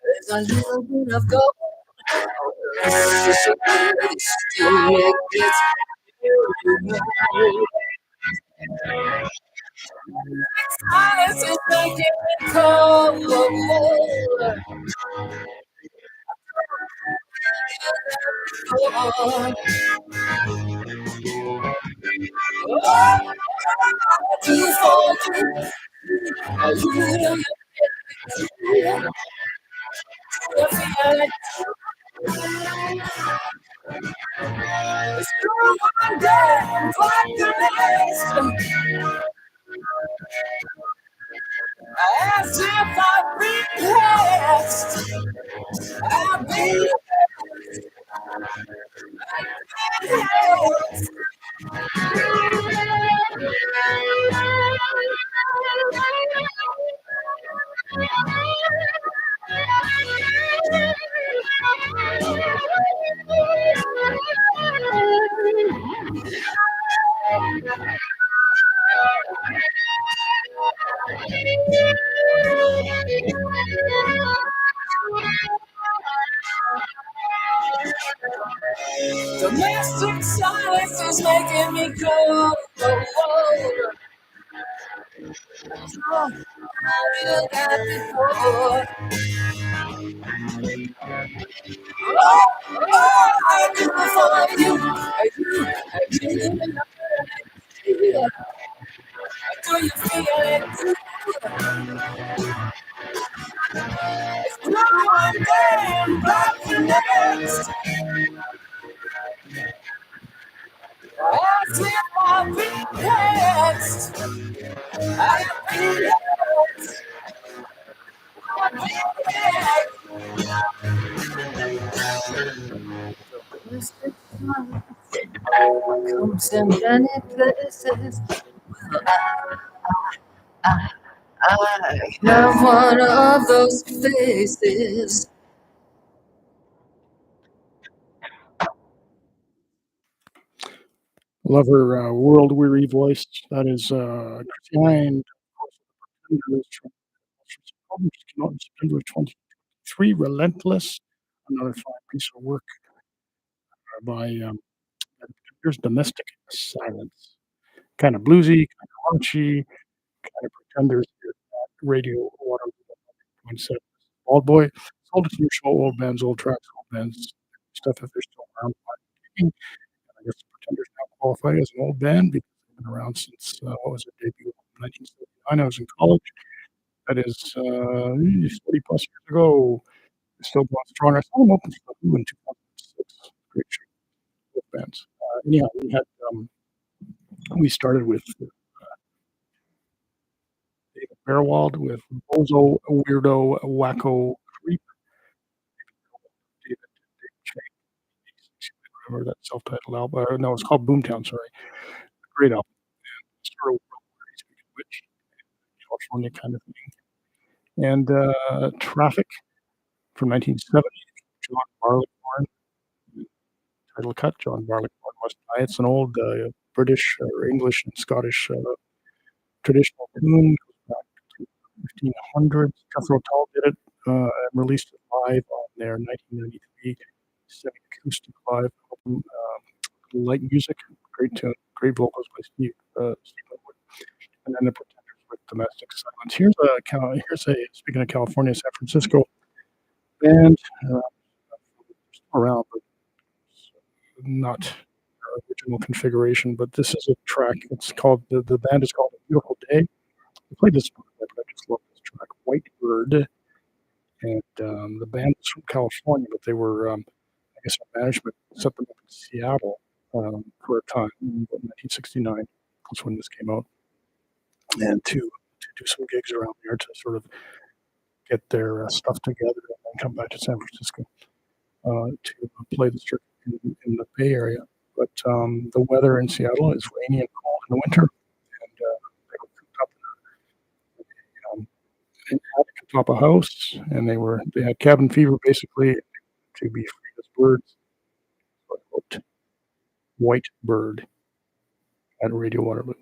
there's a little bit of gold. Still it gets science is making me cold. As if I've been blessed, I've been blessed. Domestic silence is making me go. look at before. Oh, I do for you. I do you feel it too? It's no one day but the next. As if I've been next. I've been next. I've been next. Comes in many places. I have one of those faces. Love her world weary voice. That is Christine. From published came out in September of 2023. Relentless, another fine piece of work by here's Domestic Silence. Kind of bluesy, kind of raunchy, kind of pretenders. Radio Water concept. Old Boy, sold it to your show, old bands, old tracks, old bands, stuff if they're still around. I guess Pretenders now qualify as an old band because they've been around since what was it, debut in 1979. I was in college. That is 40 plus years ago. They're still going strong. I saw them open for The Who in 2006. Great show, both bands. Anyhow, we started with David Fairwald with Bozo, Weirdo, Wacko, Creep. David Chang, whatever that self-titled album. No, it's called Boomtown. Sorry, great album. Sort of speaking of which, California kind of thing. And Traffic from 1970. John Barleycorn. Title cut. John Barleycorn Must Die. It's an old British or English and Scottish traditional tune. Goes back to 1500s. Jethro Tull did it and released it live on their 1993 semi-acoustic live album, Light Music. Great tune, great vocals by Steve Winwood. And then the Pretenders with Domestic Silence. Here's a speaking of California, San Francisco band, around, but not original configuration. But this is a track. It's called the band is called A Beautiful Day. I played this one, but I just love this track, White Bird. And the band was from California, but they were, I guess, our management set them up in Seattle for a time in 1969. That's when this came out, and to do some gigs around there to sort of get their stuff together and then come back to San Francisco to play the circuit in the Bay Area. But the weather in Seattle is rainy and cold in the winter, and they were cooped up in an attic atop a house, and they had cabin fever basically to be free as birds. So I wrote White Bird at Radio Waterloo.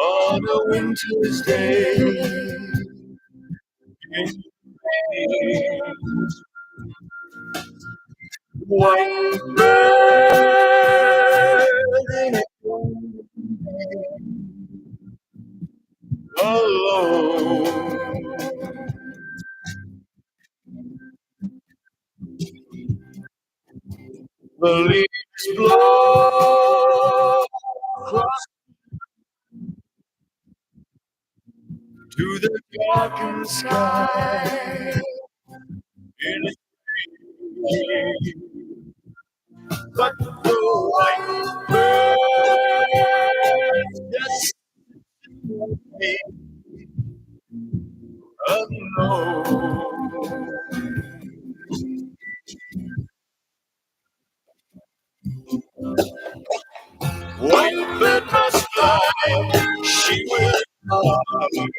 On a winter's day, white bird in a alone. The leaves blow across to the darkened sky in a dream. But the white bird just unknown. White bird must fly, she will fly. White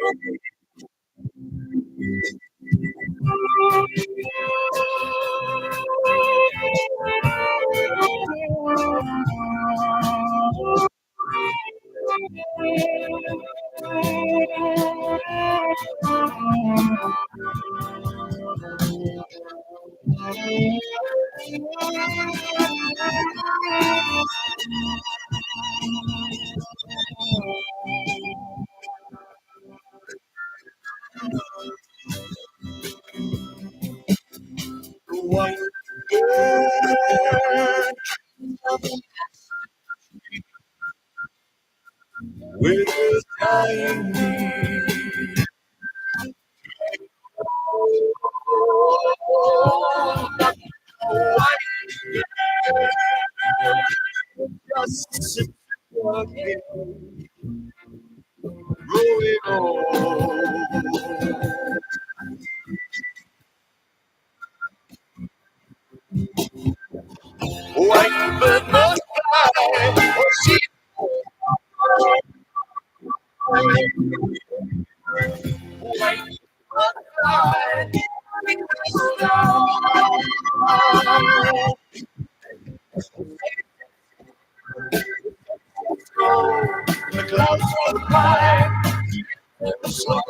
bird with his dying knee. White just sits walking, growing old. White bird must fly, or she white must fly. The clouds roll by, slow.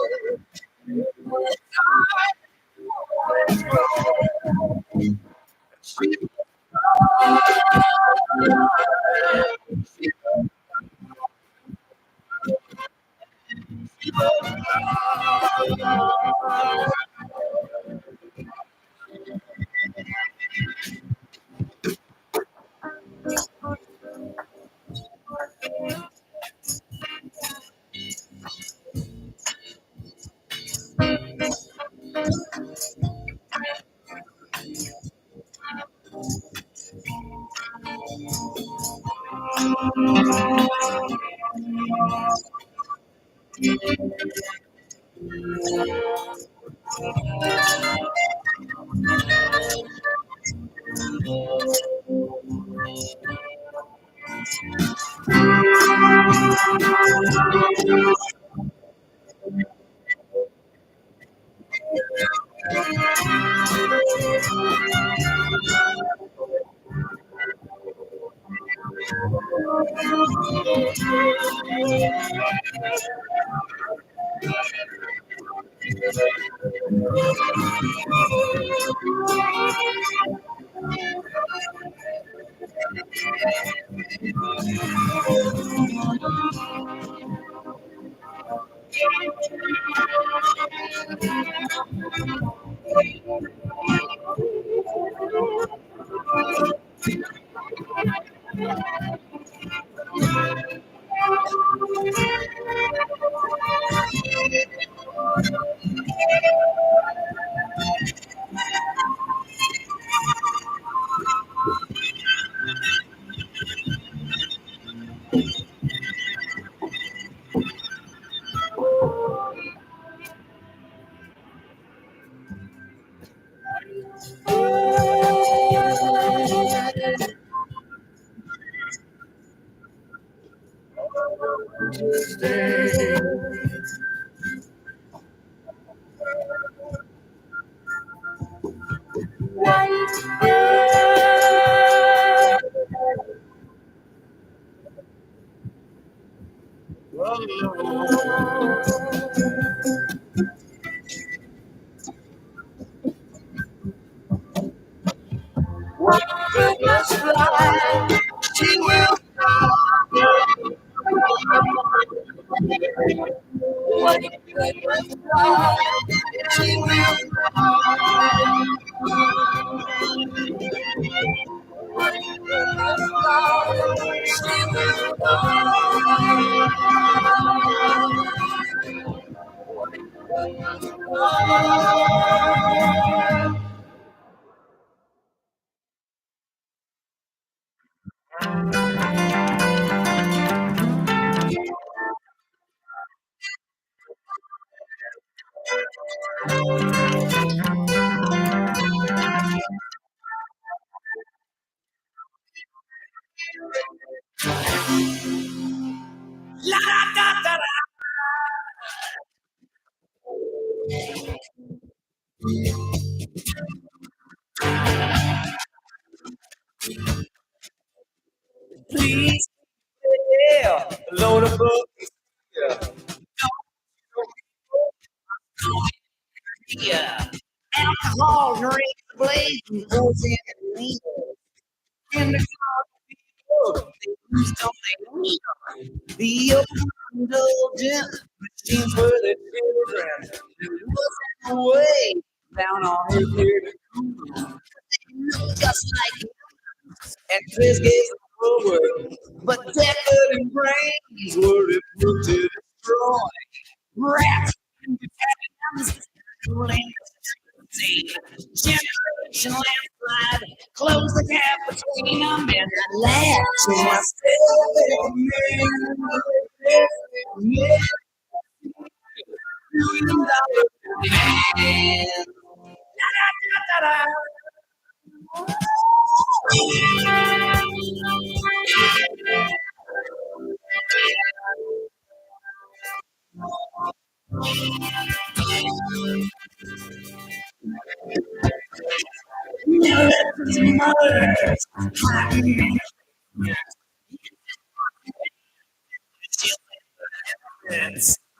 Bird must fly, she will white bird must fly, she will white bird must fly, she will Please, yeah, load a book. Yeah. Alcohol drinks the blaze and goes in and leaves. And the people, they use don't they need the indulgent machines for the children. There wasn't a way down on her here just like and Chris gave forward, but Deckard and Brains were able to destroy rats and generation landslide, close the gap between them, and I laugh to myself.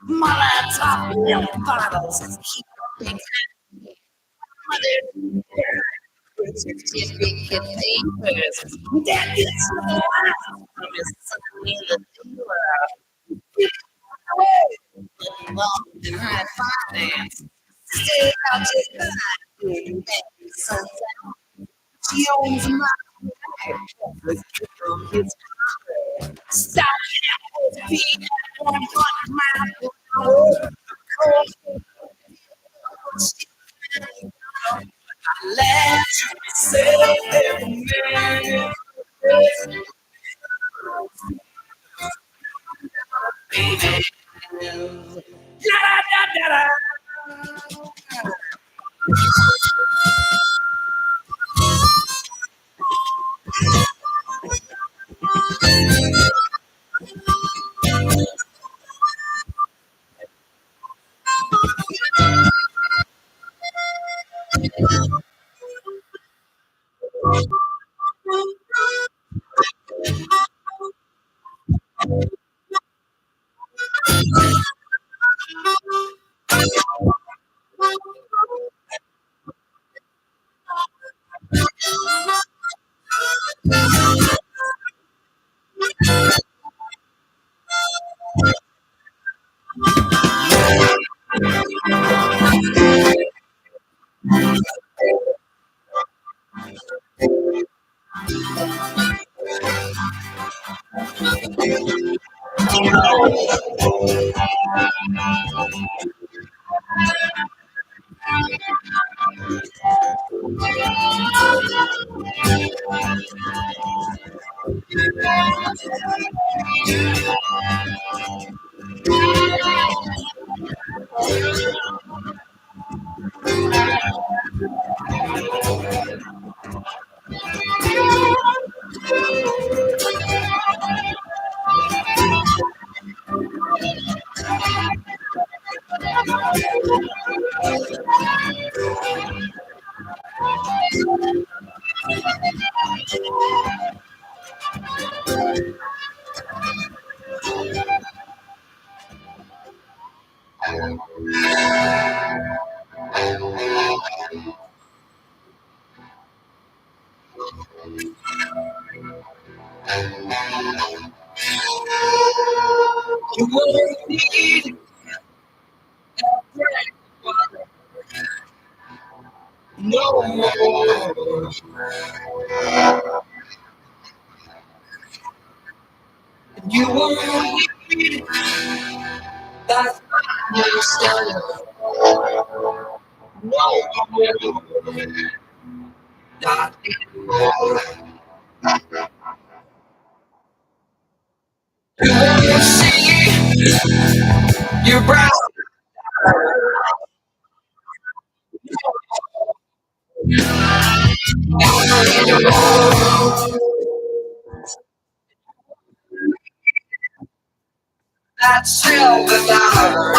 Molotov milk bottles keep up mother certificate papers. That is no lie from his son in the dealer. Involved in high finance. Stay out your good son. She owns my life. Stop it. Feet 100 miles let you say it. Baby. Da-da-da-da-da. You won't need no more. You won't need that yourself. No more. Not anymore. You won't see your brow. That silver dollar.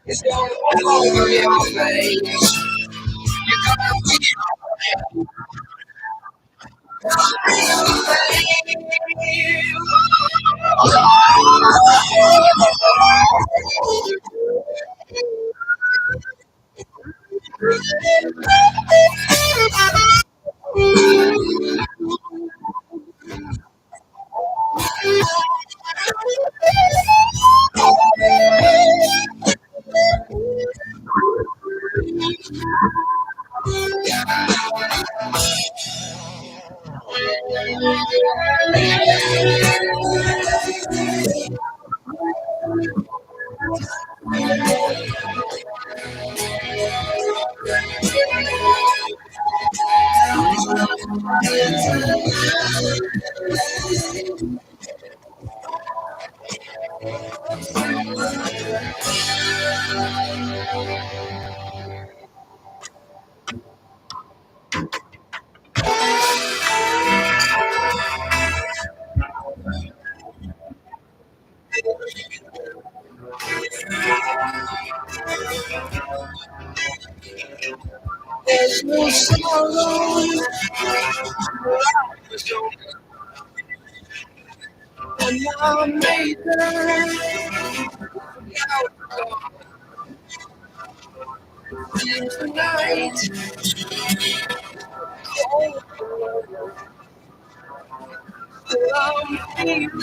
It's all over your face. There's no sorrow and now made tonight. I'm feeling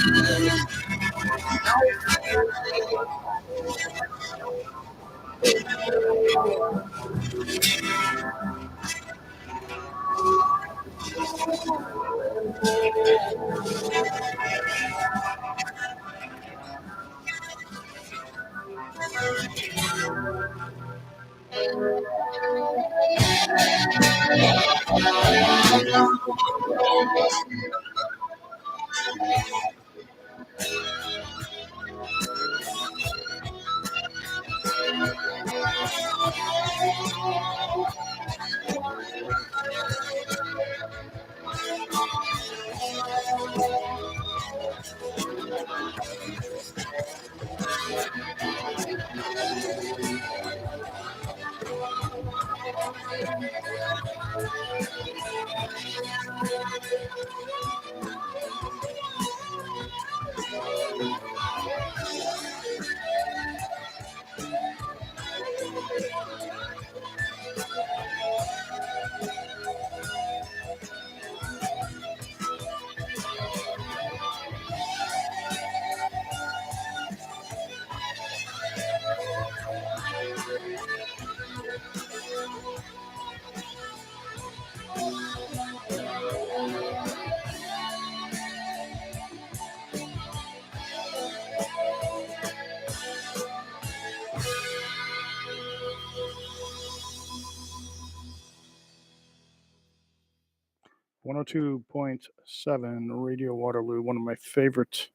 102.7 Radio Waterloo, one of my favorite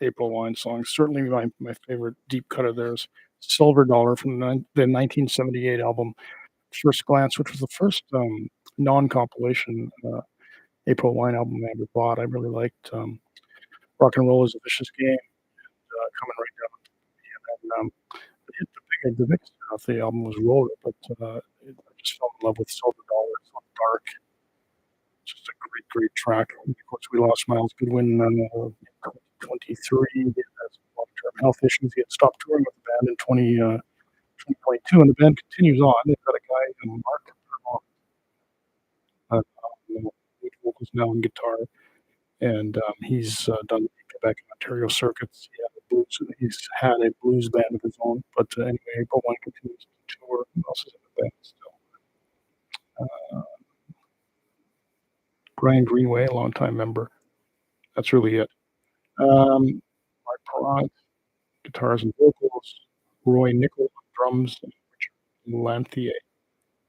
April Wine songs. Certainly my favorite deep cut of theirs, Silver Dollar from the 1978 album First Glance, which was the first non-compilation April Wine album I ever bought. I really liked Rock and Roll is a Vicious Game, Coming Right Down to Me. And then the next off the album was Roller, but I just fell in love with Silver Dollar. It's so dark. Just a great track. Of course, we lost Miles Goodwin in 2023. He had some long-term health issues. He had stopped touring with the band in 2022, and the band continues on. They've got a guy, Mark lead vocals now and guitar, and he's done Quebec and Ontario circuits. He's had a blues band of his own, but anyway, April Wine continues to tour. Who else is in the band still? Brian Greenway, a longtime member. That's really it. Mark Perrant, guitars and vocals. Roy Nickel on drums, and Richard Lanthier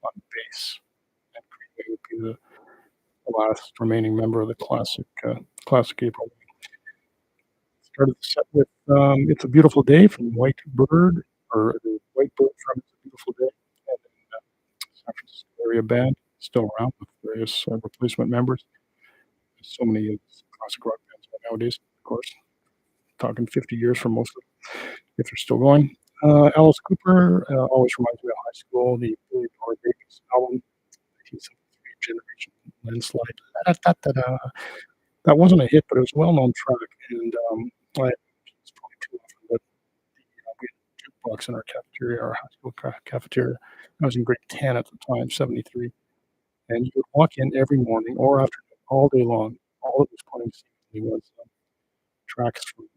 on bass. And Greenway would be the last remaining member of the classic April. Started the set with "It's a Beautiful Day" from White Bird, or the White Bird from "It's a Beautiful Day," and then San Francisco area band, still around with various replacement members. So many classic rock bands nowadays, of course. Talking 50 years for most of them, if they're still going. Alice Cooper always reminds me of high school. The Billy Dollar Babies album, 1973, Generation Landslide. Da-da-da-da-da. That wasn't a hit, but it was a well-known track, and it's probably too often, but we had a jukebox in our cafeteria, our high school cafeteria. I was in grade 10 at the time, 73, and you would walk in every morning or afternoon, all day long. All it was playing seemingly was tracks from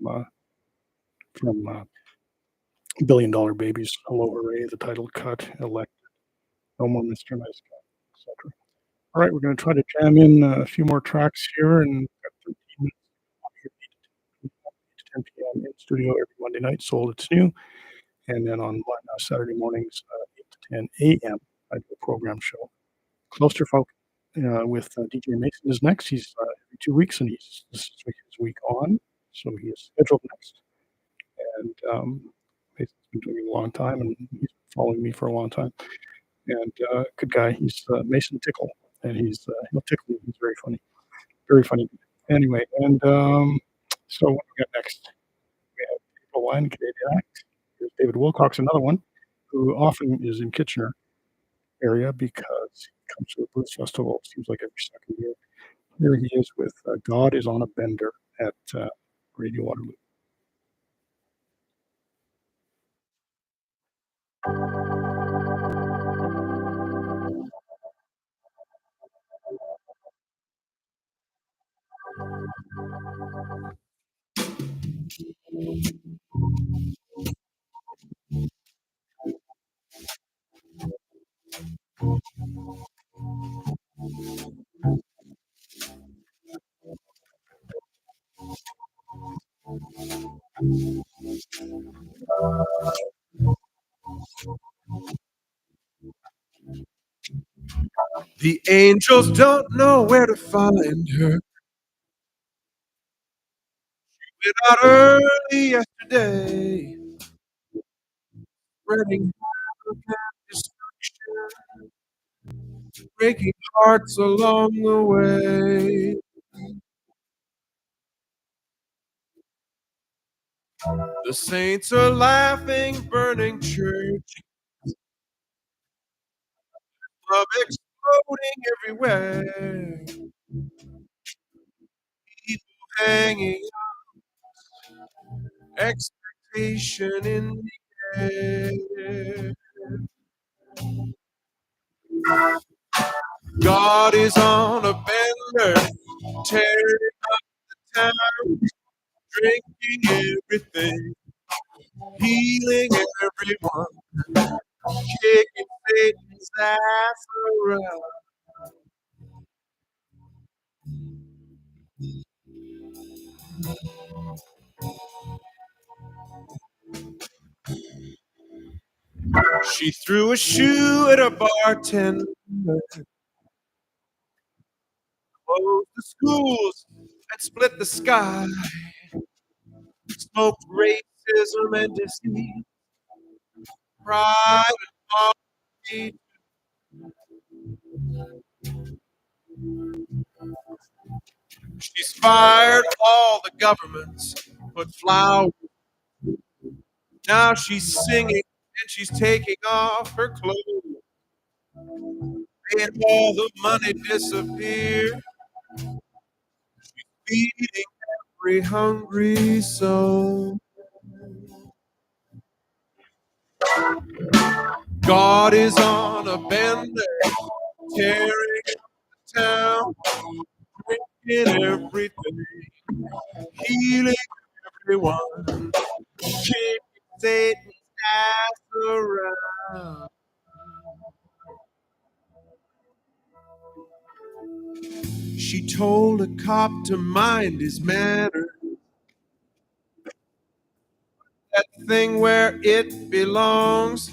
Billion Dollar Babies, Hello Hooray, the title cut, Elect, No More Mr. Nice Guy, etc. All right, we're going to try to jam in a few more tracks here, and got 13 minutes. 8 to 10 p.m. in studio every Monday night. Sold It's New, and then on Saturday mornings, 8 to 10 a.m. I do a program show. Clusterfolk with DJ Mason is next. He's every 2 weeks, and this is his week on, so he is scheduled next. And Mason's been doing it a long time, and he's been following me for a long time. And good guy. He's Mason Tickle, and he'll tickle you. He's very funny, very funny. Anyway, and so what do we got next? We have April Wine, Canadian Act. Here's David Wilcox, another one, who often is in Kitchener area because he comes to the Blues Festival. Seems like every second year. Here he is with "God Is on a Bender" at Radio Waterloo. The angels don't know where to find her. She went out early yesterday, spreading havoc and destruction, breaking hearts along the way. The saints are laughing, burning church, love exploding everywhere. People hanging out, expectation in the air. God is on a bender, tearing up the town, drinking everything, healing everyone, kicking Satan's ass around. She threw a shoe at a bartender, closed the schools and split the sky, smoked racism and deceit, pride and poverty. She's fired all the governments, put flowers. Now she's singing and she's taking off her clothes. Made all the money disappear. Feeding every hungry soul. God is on a bender, tearing up the town, breaking everything, healing everyone, kicking Satan's ass around. She told a cop to mind his manners. That thing where it belongs.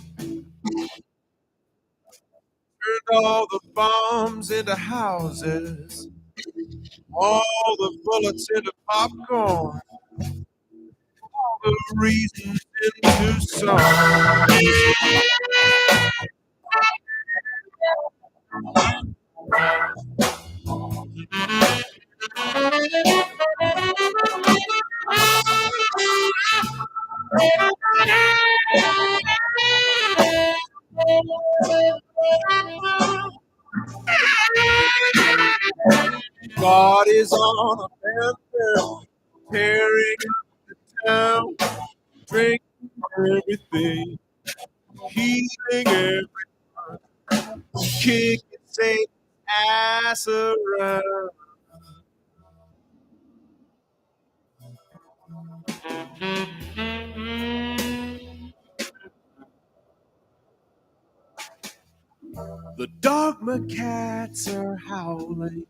Turned all the bombs into houses, all the bullets into popcorn, all the reasons into songs. God is on a panther, tearing up the town, drinking everything, healing everyone, kicking Satan's ass around. The dogma cats are howling,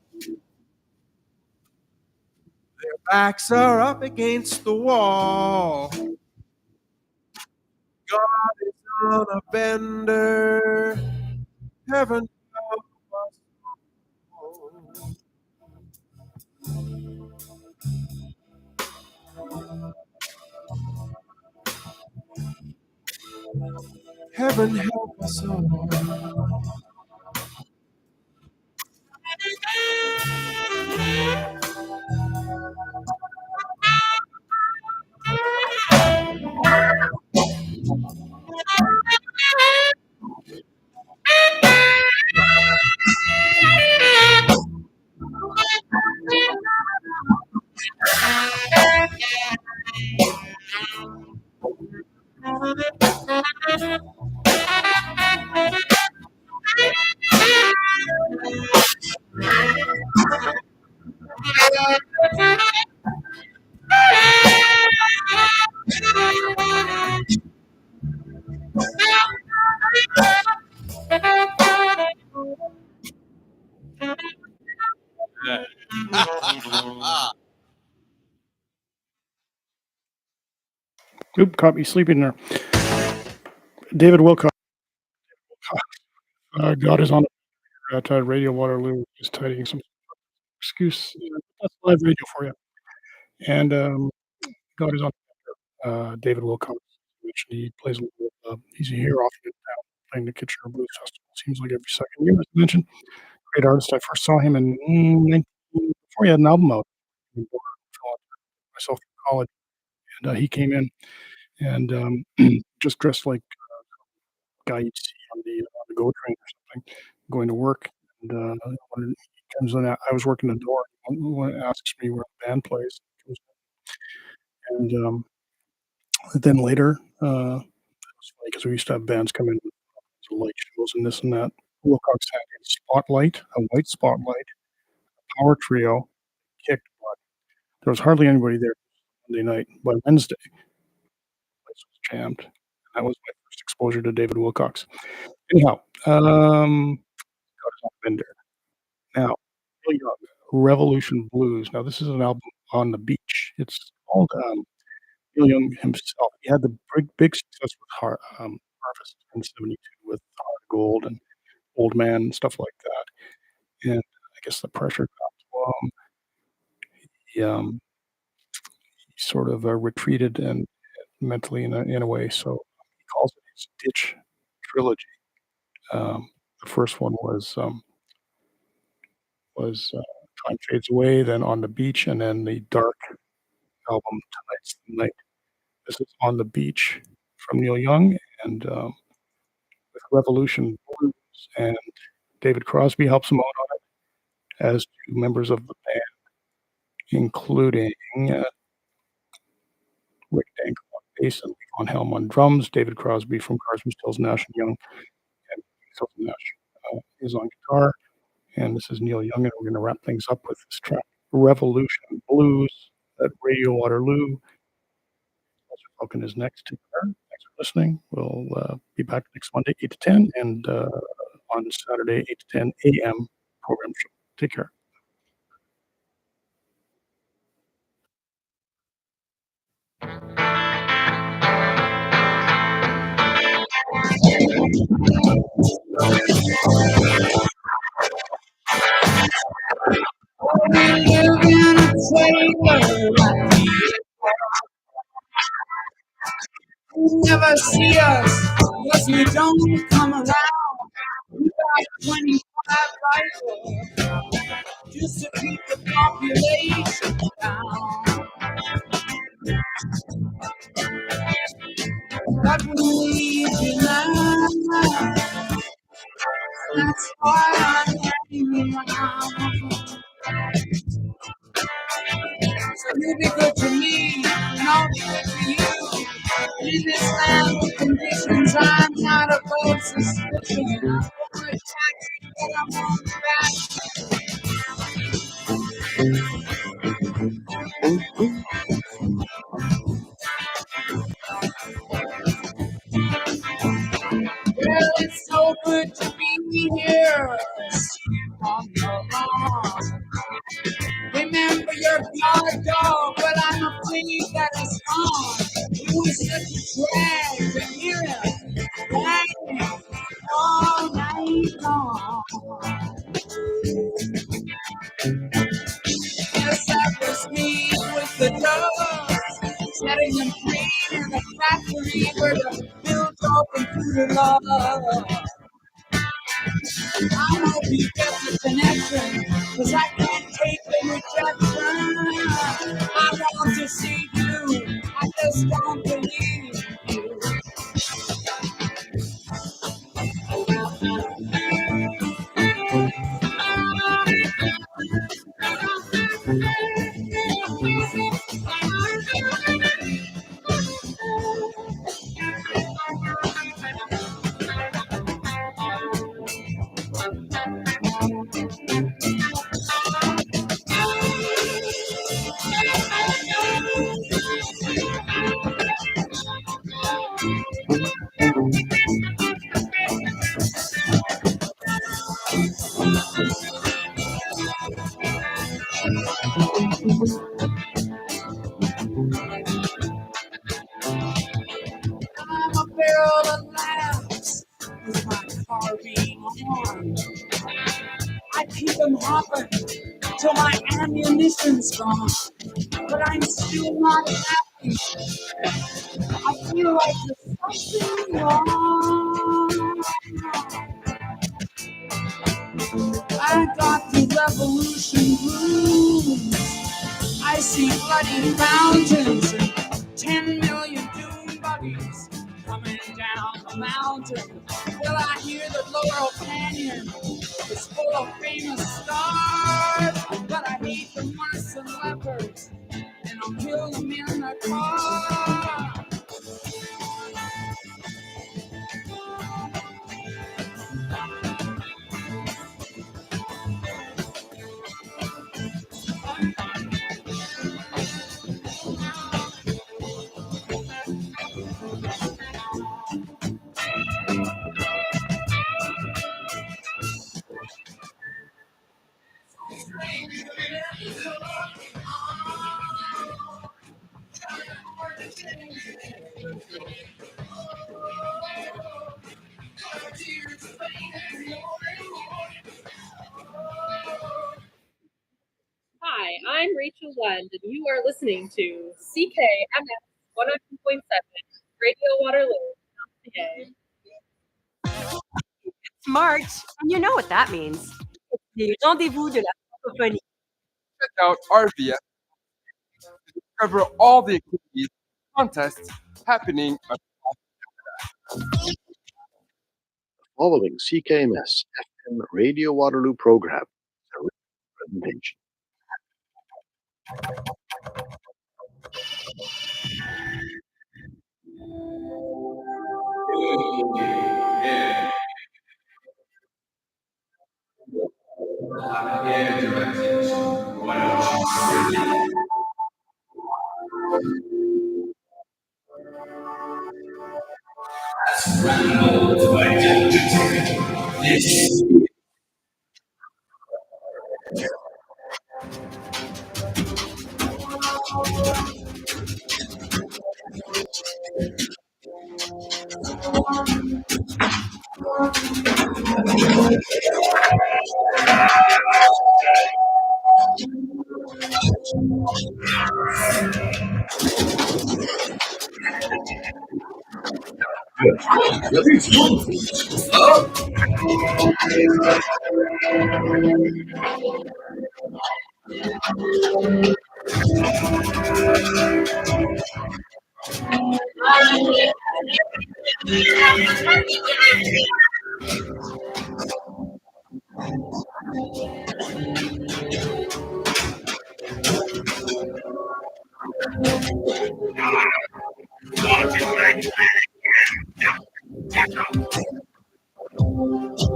their backs are up against the wall. God is on a bender, heaven help us all. Heaven help us all. Oop, caught me sleeping there. David Wilcox. God is on at Radio Waterloo, just tidying some excuse. That's live radio for you. And God is on David Wilcox. He plays a little. He's here often in town playing the Kitchener Blues Festival. Seems like every second year, as I mentioned. Great artist. I first saw him in 19, before he had an album out. Myself in college, and he came in and just dressed like guy you'd see on the GO train or something, going to work. And when he comes in, I was working the door. One asks me where the band plays, and then later, it was funny because we used to have bands come in, light shows and this and that. Wilcox had a spotlight, a white spotlight, power trio, kicked butt. There was hardly anybody there Monday night. By Wednesday, the place was jammed. That was my first exposure to David Wilcox. Anyhow, Bender. Now, Neil Young, Revolution Blues. Now, this is an album on the beach. It's called Neil Young himself. He had the big success with Harvest in '72 with Heart of Gold and Old Man and stuff like that. And I guess the pressure got to him. He sort of retreated and mentally in a way. So he calls it his Ditch trilogy. The first one was Time Fades Away, then On the Beach, and then the dark album Tonight's the Night. This is On the Beach from Neil Young and with Revolution Blues, and David Crosby helps him out on it, as do members of the band, including Rick Danko on bass and Levon Helm on drums, David Crosby from Carsman Stills, Nash and Young, and Hilton Nash is on guitar. And this is Neil Young, and we're going to wrap things up with this track, Revolution Blues at Radio Waterloo. Falcon is next to her. Thanks for listening. We'll be back next Monday, 8 to 10, and on Saturday, 8 to 10 a.m. program show. Take care. live in a trailer like the you never see us, cause we don't come around. We got 25 rifles just to keep the population down. But we need you now. That's why I'm hanging around. So you be good to me, and I'll be good to you. In this land of conditions, I'm not above suspicion. I'm over attacking, but I'm on the back. Well, it's so good to be here. On the lawn. Remember your guard dog, but I'm afraid that it's gone. It was such a drag to hear him banging all night long. Yes, that was me with the dogs, setting them free in the factory where the mills open to the law. I hope you get the connection, cause I can't take the rejection. I want to see you, I just don't believe you. I'm a barrel of laughs with my carbine on. I keep them hopping till my ammunition's gone. But I'm still not happy. I feel like there's something wrong. I got the revolution blues. I see bloody fountains and 10 million doom buggies coming down the mountain. Well, I hear that Laurel Canyon is full of famous stars, but I hate the mice and leopards, and I'll kill them in the car. Hi, I'm Rachel Lund, and you are listening to CKMS 102.7 Radio Waterloo. It's March, and you know what that means. It's the rendezvous de la francophonie. Check out RVS to discover all the activities, contests happening Following CKMS FM Radio Waterloo program is a written presentation.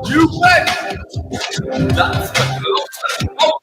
You bet. That's the closer. Oh,